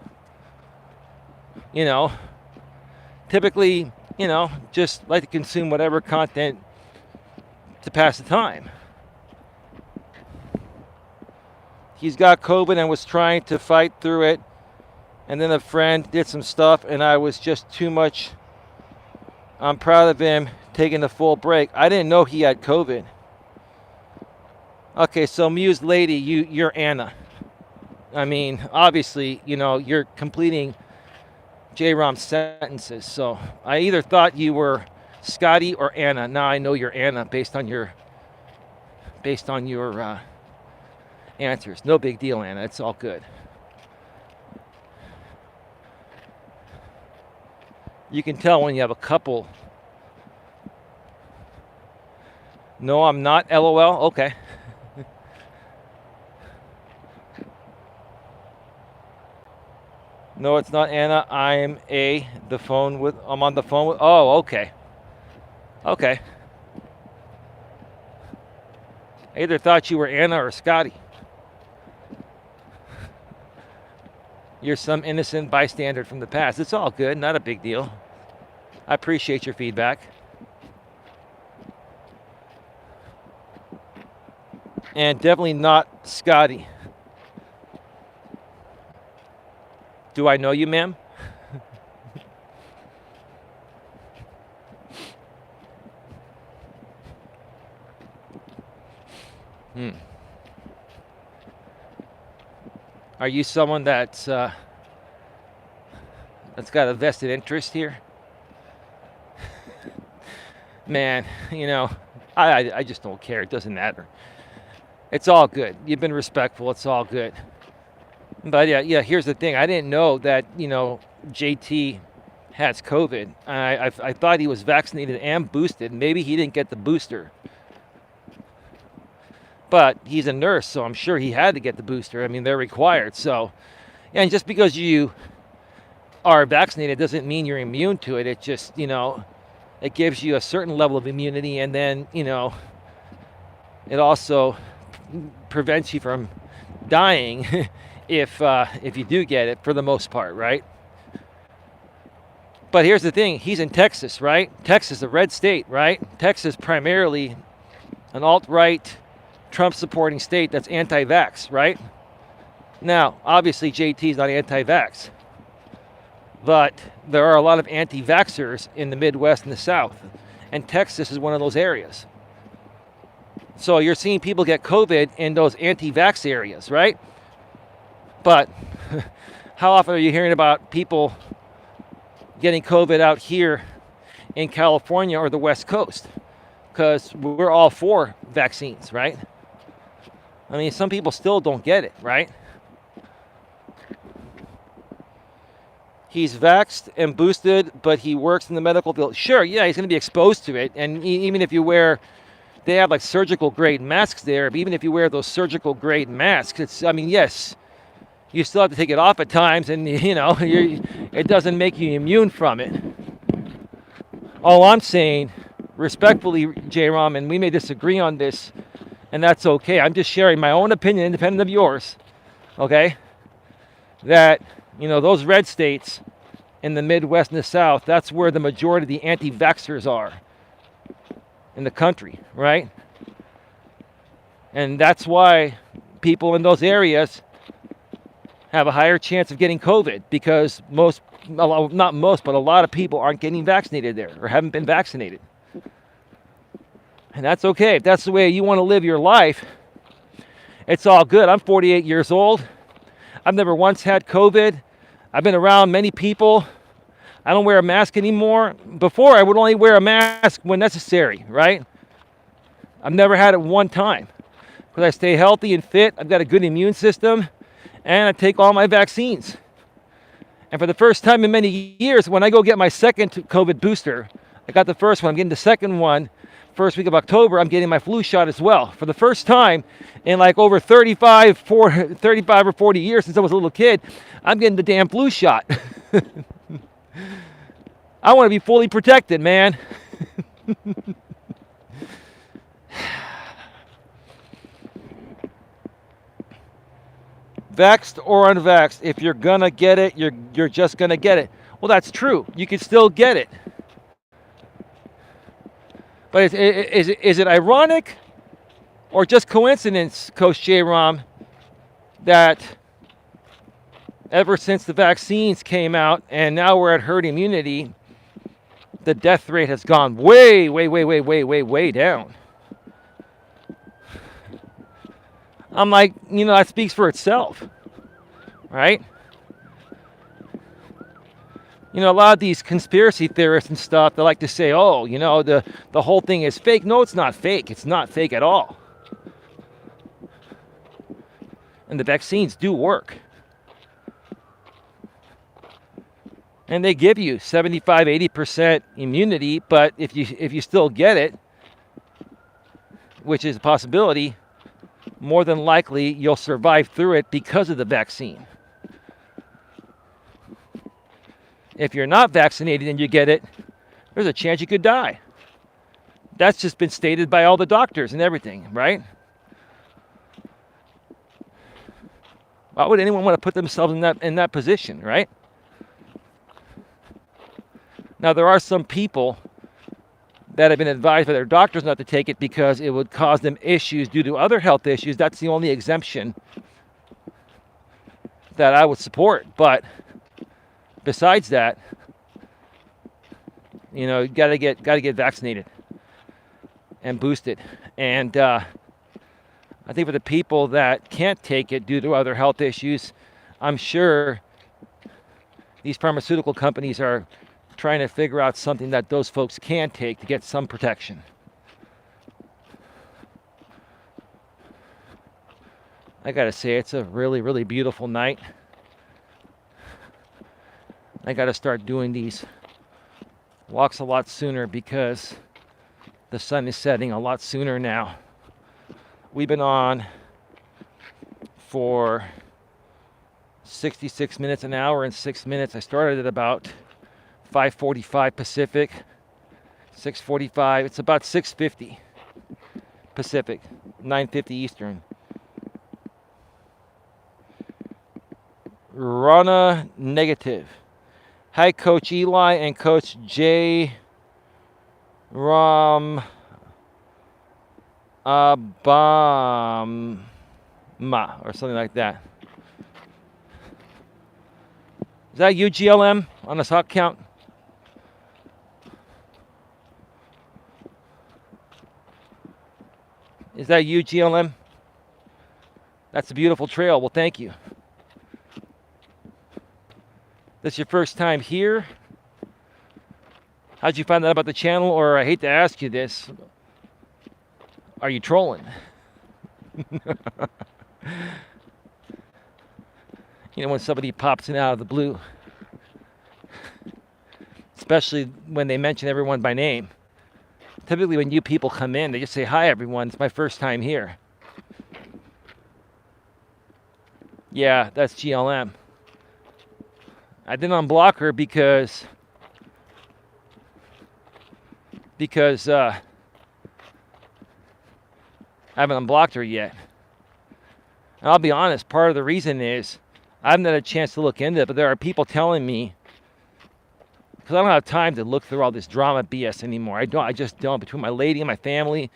typically, just like to consume whatever content to pass the time. He's got COVID and was trying to fight through it, and then a friend did some stuff and I was just too much. I'm proud of him taking a full break. I didn't know he had COVID. Okay, so Muse Lady, you're Anna. I mean, obviously, you're completing J-Rom's sentences. So I either thought you were Scotty or Anna. Now I know you're Anna based on your answers. No big deal, Anna. It's all good. You can tell when you have a couple. No, I'm not. LOL. Okay. No, it's not Anna. I'm on the phone with. Oh, okay. Okay. I either thought you were Anna or Scotty. You're some innocent bystander from the past. It's all good, not a big deal. I appreciate your feedback. And definitely not Scotty. Do I know you, ma'am? Are you someone that's got a vested interest here? Man, I just don't care. It doesn't matter. It's all good. You've been respectful. It's all good. But yeah. Here's the thing. I didn't know that JT has COVID. I thought he was vaccinated and boosted. Maybe he didn't get the booster. But he's a nurse, so I'm sure he had to get the booster. I mean, they're required. So, and just because you are vaccinated doesn't mean you're immune to it. It just, it gives you a certain level of immunity, and then, it also prevents you from dying if you do get it, for the most part, right? But here's the thing. He's in Texas, right? Texas, a red state, right? Texas primarily an alt-right, Trump-supporting state that's anti-vax, right? Now, obviously, JT's not anti-vax. But there are a lot of anti-vaxxers in the Midwest and the South. And Texas is one of those areas. So you're seeing people get COVID in those anti-vax areas, right? But how often are you hearing about people getting COVID out here in California or the West Coast? Because we're all for vaccines, right? I mean, some people still don't get it, right? He's vaxxed and boosted, but he works in the medical field. Sure, yeah, he's going to be exposed to it. And even if you they have like surgical grade masks there. But even if you wear those surgical grade masks, yes, you still have to take it off at times, and it doesn't make you immune from it. All I'm saying, respectfully, J-Rom, and we may disagree on this, and that's okay. I'm just sharing my own opinion, independent of yours, okay? That, those red states in the Midwest and the South, that's where the majority of the anti-vaxxers are in the country, right? And that's why people in those areas have a higher chance of getting COVID, because not most, but a lot of people aren't getting vaccinated there or haven't been vaccinated. And that's okay. If that's the way you want to live your life, it's all good. I'm 48 years old. I've never once had COVID. I've been around many people. I don't wear a mask anymore. Before, I would only wear a mask when necessary, right? I've never had it one time because I stay healthy and fit. I've got a good immune system, and I take all my vaccines. And for the first time in many years, when I go get my second COVID booster, I got the first one, I'm getting the second one. First week of October, I'm getting my flu shot as well. For the first time in like over 35 or 40 years since I was a little kid, I'm getting the damn flu shot. I want to be fully protected, man. Vaxxed or unvaxxed, if you're gonna get it, you're just gonna get it. Well, that's true. You can still get it. But is it ironic or just coincidence, Coach J-Rom, that ever since the vaccines came out and now we're at herd immunity, the death rate has gone way down? I'm like, that speaks for itself, right? A lot of these conspiracy theorists and stuff, they like to say, oh, the whole thing is fake. No, it's not fake. It's not fake at all. And the vaccines do work. And they give you 75, 80% immunity, but if you still get it, which is a possibility, more than likely you'll survive through it because of the vaccine. If you're not vaccinated and you get it, there's a chance you could die. That's just been stated by all the doctors and everything, right? Why would anyone want to put themselves in that position, right? Now, there are some people that have been advised by their doctors not to take it because it would cause them issues due to other health issues. That's the only exemption that I would support. But besides that, you gotta get vaccinated and boosted. And I think for the people that can't take it due to other health issues, I'm sure these pharmaceutical companies are trying to figure out something that those folks can take to get some protection. I gotta say, it's a really, really beautiful night. I gotta start doing these walks a lot sooner because the sun is setting a lot sooner now. We've been on for 66 minutes, an hour and 6 minutes. I started at about 5:45 Pacific, 6:45. It's about 6:50 Pacific, 9:50 Eastern. Rana negative. Hi, Coach Eli and Coach J. Ram Abama or something like that. Is that you, GLM, on the sock count? Is that you, GLM? That's a beautiful trail. Well, thank you. This your first time here? How'd you find out about the channel? Or I hate to ask you this, are you trolling? When somebody pops in out of the blue. Especially when they mention everyone by name. Typically when new people come in, they just say, hi everyone, it's my first time here. Yeah, that's GLM. I didn't unblock her because I haven't unblocked her yet. And I'll be honest, part of the reason is I haven't had a chance to look into it, but there are people telling me, because I don't have time to look through all this drama BS anymore. I just don't. Between my lady and my family,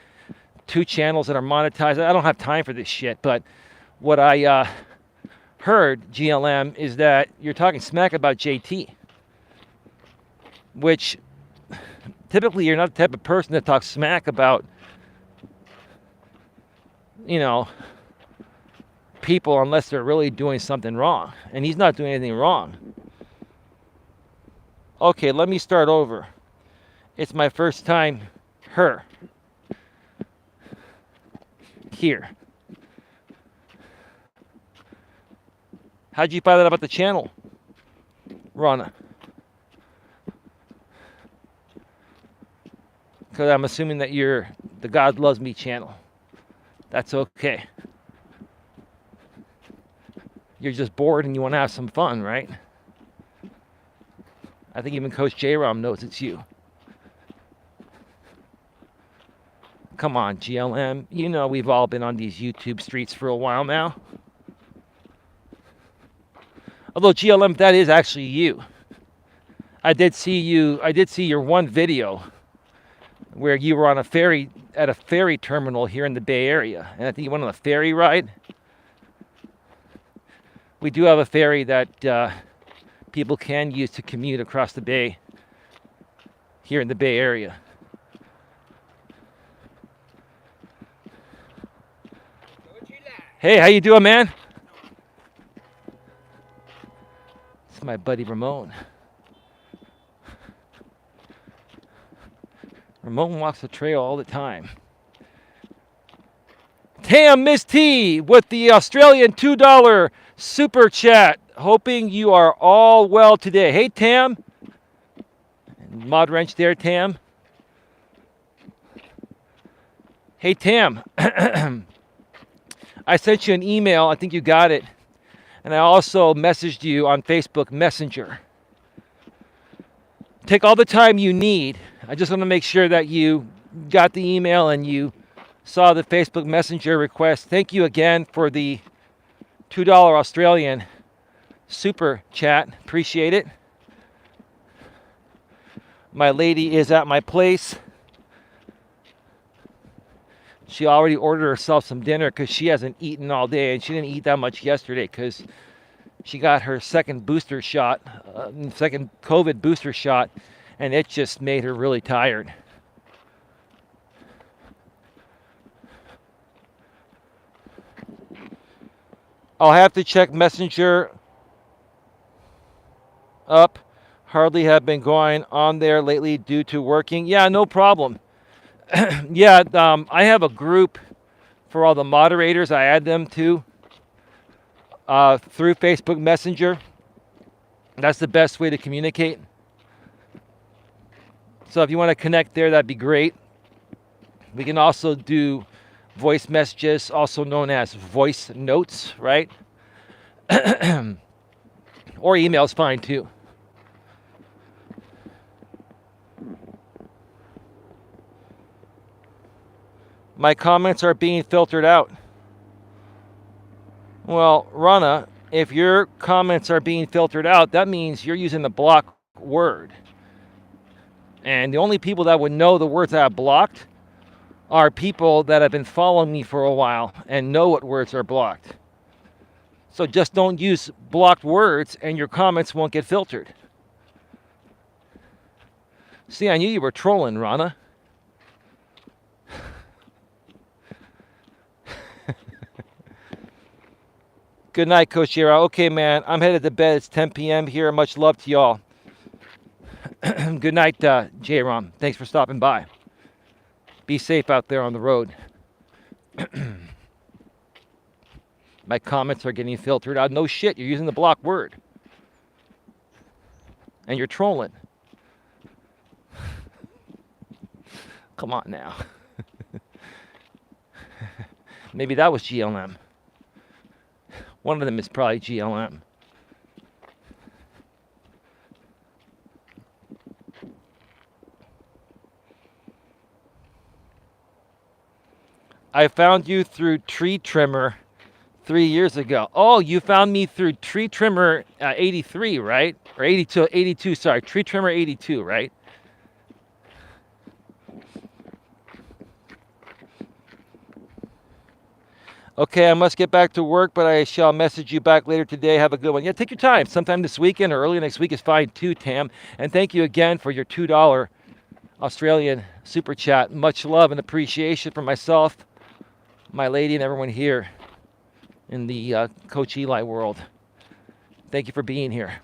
2 channels that are monetized, I don't have time for this shit. But what I heard, GLM, is that you're talking smack about JT, which typically you're not the type of person that talks smack about, people unless they're really doing something wrong. And he's not doing anything wrong. Okay, let me start over. It's my first time here. How'd you find out about the channel, Rana? Because I'm assuming that you're the God Loves Me channel. That's okay. You're just bored and you want to have some fun, right? I think even Coach J-Ram knows it's you. Come on, GLM. We've all been on these YouTube streets for a while now. Although GLM, that is actually you. I did see your one video where you were on at a ferry terminal here in the Bay Area. And I think you went on a ferry ride. We do have a ferry that people can use to commute across the bay here in the Bay Area. Hey, how you doing, man? It's my buddy Ramon. Ramon walks the trail all the time. Tam Miss T with the Australian $2 super chat. Hoping you are all well today. Hey, Tam. Mod wrench there, Tam. Hey, Tam. I sent you an email. I think you got it. And I also messaged you on Facebook Messenger. Take all the time you need. I just want to make sure that you got the email and you saw the Facebook Messenger request. Thank you again for the $2 Australian super chat. Appreciate it. My lady is at my place. She already ordered herself some dinner because she hasn't eaten all day, and she didn't eat that much yesterday because she got her second booster shot, second COVID booster shot, and it just made her really tired. I'll have to check Messenger up. Hardly have been going on there lately due to working. Yeah, no problem. Yeah, I have a group for all the moderators. I add them to through Facebook Messenger. That's the best way to communicate. So if you want to connect there, that'd be great. We can also do voice messages, also known as voice notes, right? Or email is fine too. My comments are being filtered out. Well, Rana, if your comments are being filtered out, that means you're using the block word. And the only people that would know the words I have blocked are people that have been following me for a while and know what words are blocked. So just don't use blocked words and your comments won't get filtered. See, I knew you were trolling, Rana. Good night, Coach Eli. Okay, man, I'm headed to bed. It's 10 p.m. here. Much love to y'all. Good night, J-Rom. Thanks for stopping by. Be safe out there on the road. My comments are getting filtered out. No shit, you're using the block word. And you're trolling. Come on now. Maybe that was GLM. One of them is probably GLM. I found you through Tree Trimmer 3 years ago. Oh, you found me through Tree Trimmer 83, right? Or 82, sorry. Tree Trimmer 82, right? Okay, I must get back to work, but I shall message you back later today. Have a good one. Yeah, take your time. Sometime this weekend or early next week is fine too, Tam. And thank you again for your $2 Australian super chat. Much love and appreciation for myself, my lady, and everyone here in the Coach Eli world. Thank you for being here.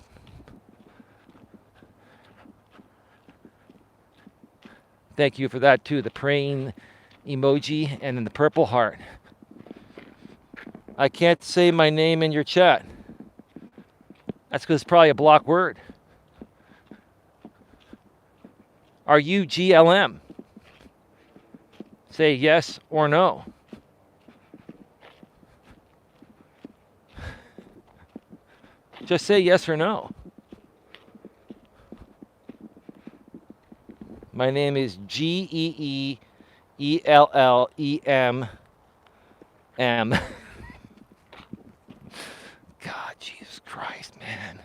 Thank you for that too. The praying emoji and then the purple heart. I can't say my name in your chat. That's because it's probably a block word. Are you GLM? Say yes or no. Just say yes or no. My name is GEEELLEM. God, Jesus Christ, man.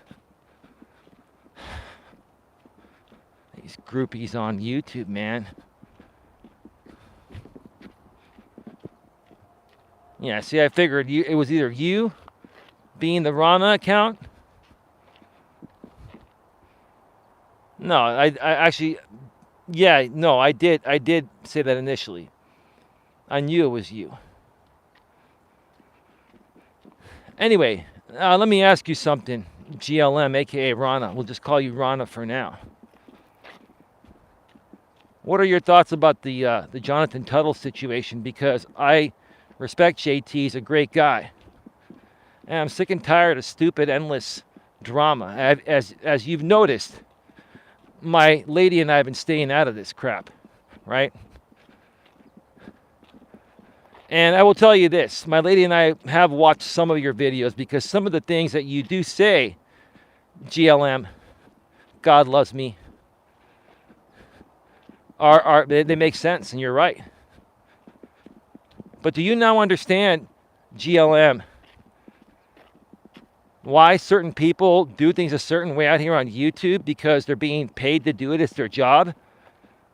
These groupies on YouTube, man. Yeah, see, I figured it was either you being the Rana account. No, I actually, yeah, no, I did say that initially. I knew it was you. Anyway, let me ask you something, GLM, aka Rana. We'll just call you Rana for now. What are your thoughts about the Jonathan Tuttle situation? Because I respect JT, he's a great guy. And I'm sick and tired of stupid, endless drama. As you've noticed, my lady and I have been staying out of this crap, right? And I will tell you this, my lady and I have watched some of your videos because some of the things that you do say, GLM, God loves me, they make sense and you're right. But do you now understand, GLM, why certain people do things a certain way out here on YouTube, because they're being paid to do it. It's their job.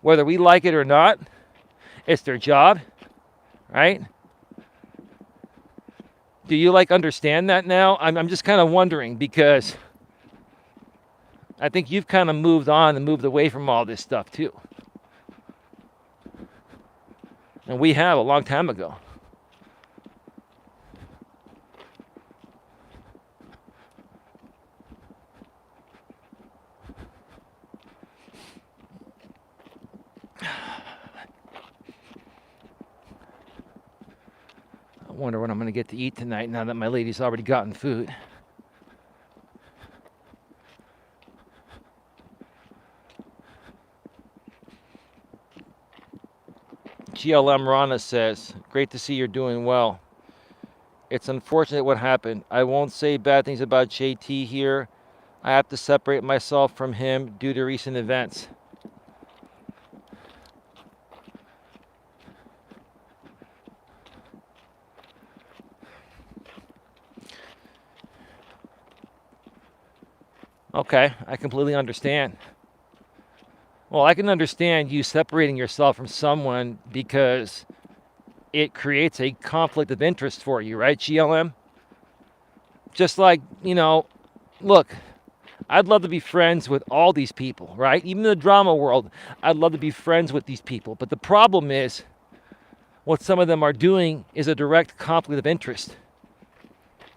Whether we like it or not, it's their job, right? Do you understand that now? I'm just kind of wondering, because I think you've kind of moved on and moved away from all this stuff too. And we have a long time ago. I wonder what I'm going to get to eat tonight now that my lady's already gotten food. GLM Rana says, great to see you're doing well. It's unfortunate what happened. I won't say bad things about JT here. I have to separate myself from him due to recent events. Okay, I completely understand. Well, I can understand you separating yourself from someone because it creates a conflict of interest for you, right, GLM? Just like, look, I'd love to be friends with all these people, right? Even in the drama world, I'd love to be friends with these people. But the problem is, what some of them are doing is a direct conflict of interest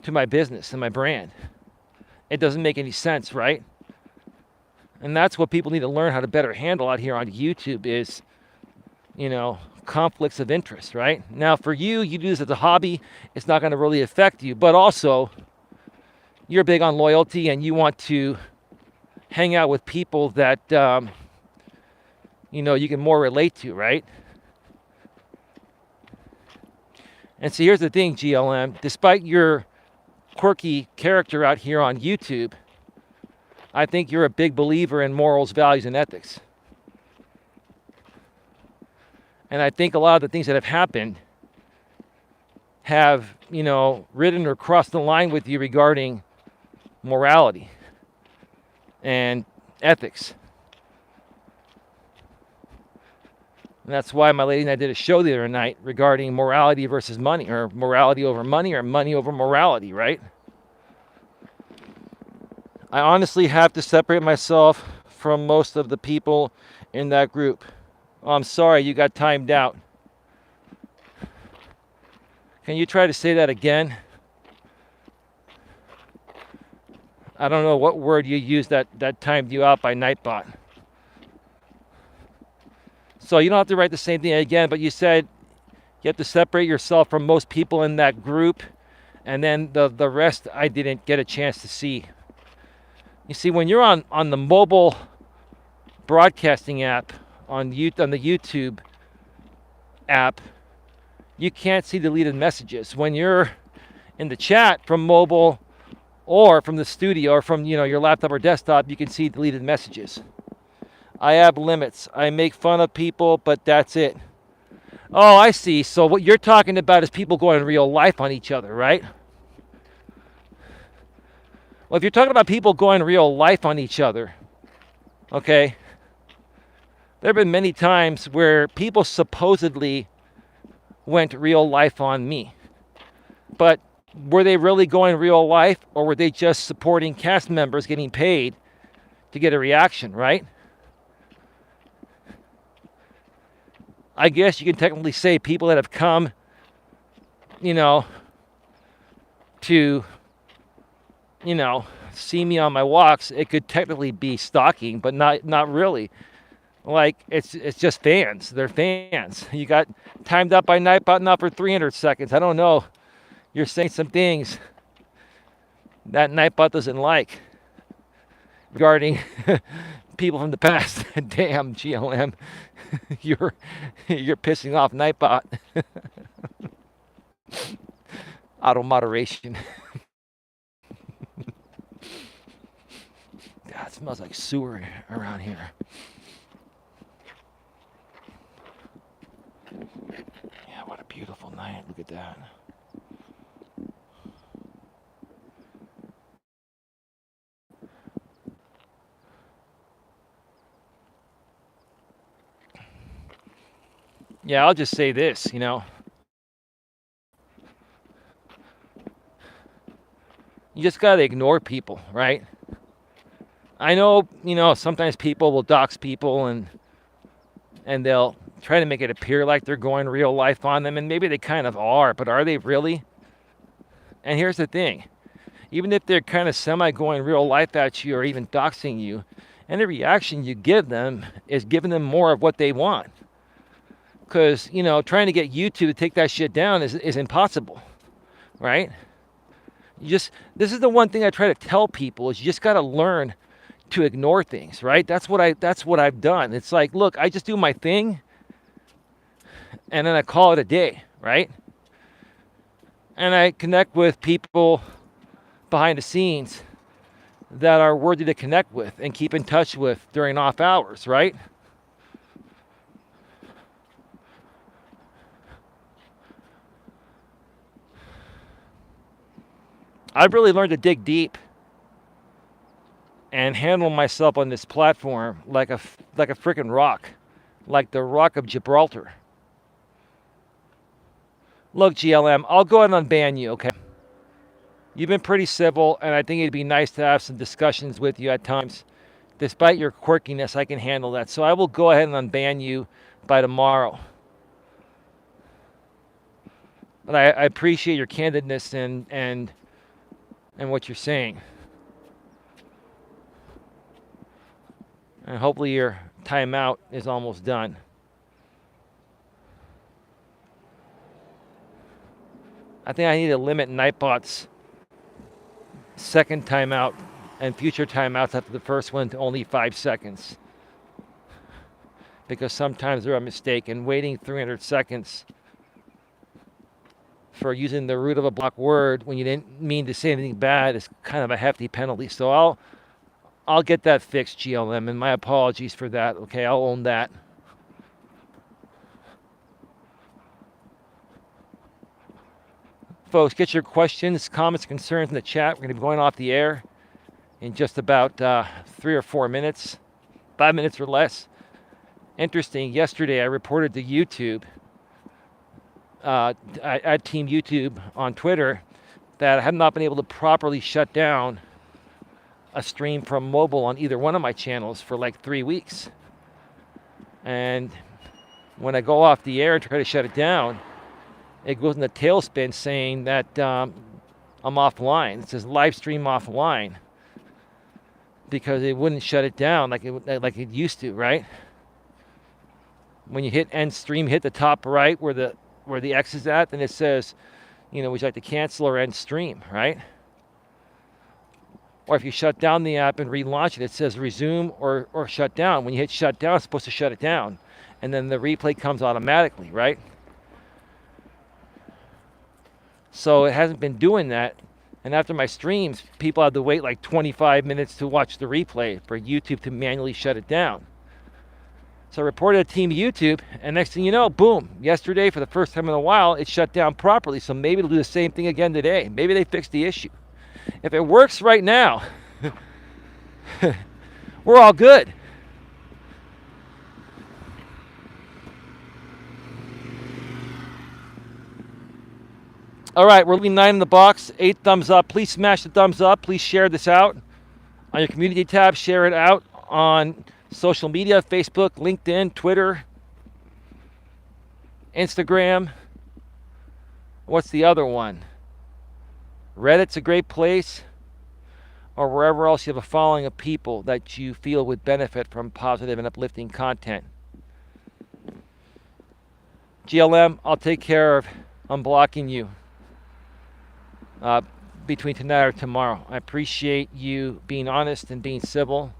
to my business and my brand. It doesn't make any sense, right? And that's what people need to learn how to better handle out here on YouTube is, conflicts of interest, right? Now, for you, you do this as a hobby. It's not going to really affect you. But also, you're big on loyalty and you want to hang out with people that, you can more relate to, right? And so here's the thing, GLM. Despite your quirky character out here on YouTube, I think you're a big believer in morals, values, and ethics. And I think a lot of the things that have happened have, ridden or crossed the line with you regarding morality and ethics. And that's why my lady and I did a show the other night regarding morality versus money, or morality over money, or money over morality, right? I honestly have to separate myself from most of the people in that group. Oh, I'm sorry, you got timed out. Can you try to say that again? I don't know what word you used that timed you out by Nightbot. So you don't have to write the same thing again, but you said you have to separate yourself from most people in that group, and then the rest I didn't get a chance to see. You see, when you're on the mobile broadcasting app, on the YouTube app, you can't see deleted messages. When you're in the chat from mobile or from the studio or from your laptop or desktop, you can see deleted messages. I have limits. I make fun of people, but that's it. Oh, I see. So what you're talking about is people going in real life on each other, right? Well, if you're talking about people going real life on each other, okay, there have been many times where people supposedly went real life on me. But were they really going real life, or were they just supporting cast members getting paid to get a reaction, right? I guess you can technically say people that have come, to, see me on my walks, it could technically be stalking, but not really. Like, it's just fans. They're fans. You got timed up by Nightbot now for 300 seconds. I don't know. You're saying some things that Nightbot doesn't like regarding people from the past. Damn, GLM. You're pissing off Nightbot. Auto moderation. God, it smells like sewer around here. Yeah, what a beautiful night. Look at that. Yeah, I'll just say this, you just got to ignore people, right? I know, sometimes people will dox people and they'll try to make it appear like they're going real life on them, and maybe they kind of are, but are they really? And here's the thing. Even if they're kind of semi going real life at you or even doxing you, any reaction you give them is giving them more of what they want. Because, trying to get YouTube to take that shit down is impossible, right? This is the one thing I try to tell people is you just got to learn to ignore things, right? That's what I've done. It's like, look, I just do my thing and then I call it a day, right? And I connect with people behind the scenes that are worthy to connect with and keep in touch with during off hours, right? I've really learned to dig deep and handle myself on this platform like a freaking rock, like the Rock of Gibraltar. Look, GLM, I'll go ahead and unban you, okay? You've been pretty civil, and I think it'd be nice to have some discussions with you at times. Despite your quirkiness, I can handle that. So I will go ahead and unban you by tomorrow. But I appreciate your candidness and what you're saying. And hopefully your timeout is almost done. I think I need to limit Nightbot's second timeout and future timeouts after the first one to only 5 seconds. Because sometimes they're a mistake, and waiting 300 seconds for using the root of a block word when you didn't mean to say anything bad is kind of a hefty penalty. So I'll get that fixed, GLM, and my apologies for that. Okay, I'll own that. Folks, get your questions, comments, concerns in the chat. We're going to be going off the air in just about 3 or 4 minutes, 5 minutes or less. Interesting, yesterday I reported to YouTube, at Team YouTube on Twitter, that I have not been able to properly shut down a stream from mobile on either one of my channels for like 3 weeks. And when I go off the air and try to shut it down, it goes in the tailspin saying that I'm offline. It says live stream offline because it wouldn't shut it down like it used to, right? When you hit end stream, hit the top right where the X is at, then it says, would you like to cancel or end stream, right? Or if you shut down the app and relaunch it, it says resume or shut down. When you hit shut down, it's supposed to shut it down. And then the replay comes automatically, right? So it hasn't been doing that. And after my streams, people have to wait like 25 minutes to watch the replay for YouTube to manually shut it down. So I reported to Team YouTube, and next thing you know, boom, yesterday for the first time in a while, it shut down properly. So maybe it'll do the same thing again today. Maybe they fixed the issue. If it works right now, we're all good. All right, we're leaving 9 in the box, 8 thumbs up. Please smash the thumbs up. Please share this out on your community tab. Share it out on social media, Facebook, LinkedIn, Twitter, Instagram. What's the other one? Reddit's a great place, or wherever else you have a following of people that you feel would benefit from positive and uplifting content. GLM, I'll take care of unblocking you between tonight or tomorrow. I appreciate you being honest and being civil.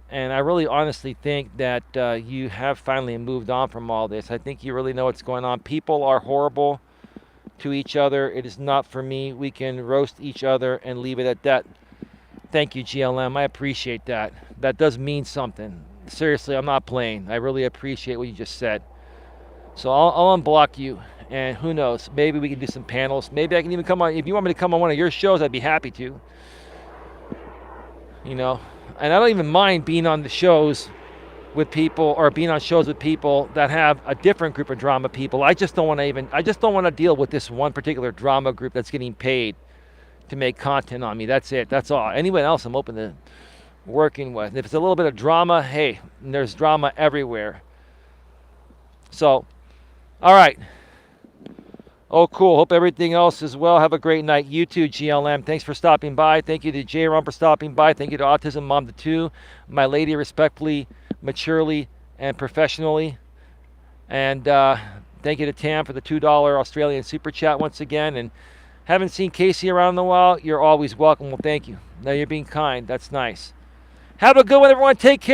And I really honestly think that you have finally moved on from all this. I think you really know what's going on. People are horrible to each other. It is not for me. We can roast each other and leave it at that. Thank you, GLM. I appreciate that. That does mean something. Seriously, I'm not playing. I really appreciate what you just said. So I'll unblock you. And who knows, maybe we can do some panels. Maybe I can even come on. If you want me to come on one of your shows, I'd be happy to. And I don't even mind being on the shows with people or being on shows with people that have a different group of drama people. I just don't want to deal with this one particular drama group that's getting paid to make content on me. That's it. That's all. Anyone else I'm open to working with. And if it's a little bit of drama, hey, there's drama everywhere. So, all right. Oh, cool. Hope everything else is well. Have a great night. You too, GLM. Thanks for stopping by. Thank you to J-Rom for stopping by. Thank you to Autism Mom to 2, my lady, respectfully, maturely, and professionally. And thank you to Tam for the $2 Australian Super Chat once again. And haven't seen Casey around in a while. You're always welcome. Well, thank you. Now you're being kind. That's nice. Have a good one, everyone. Take care.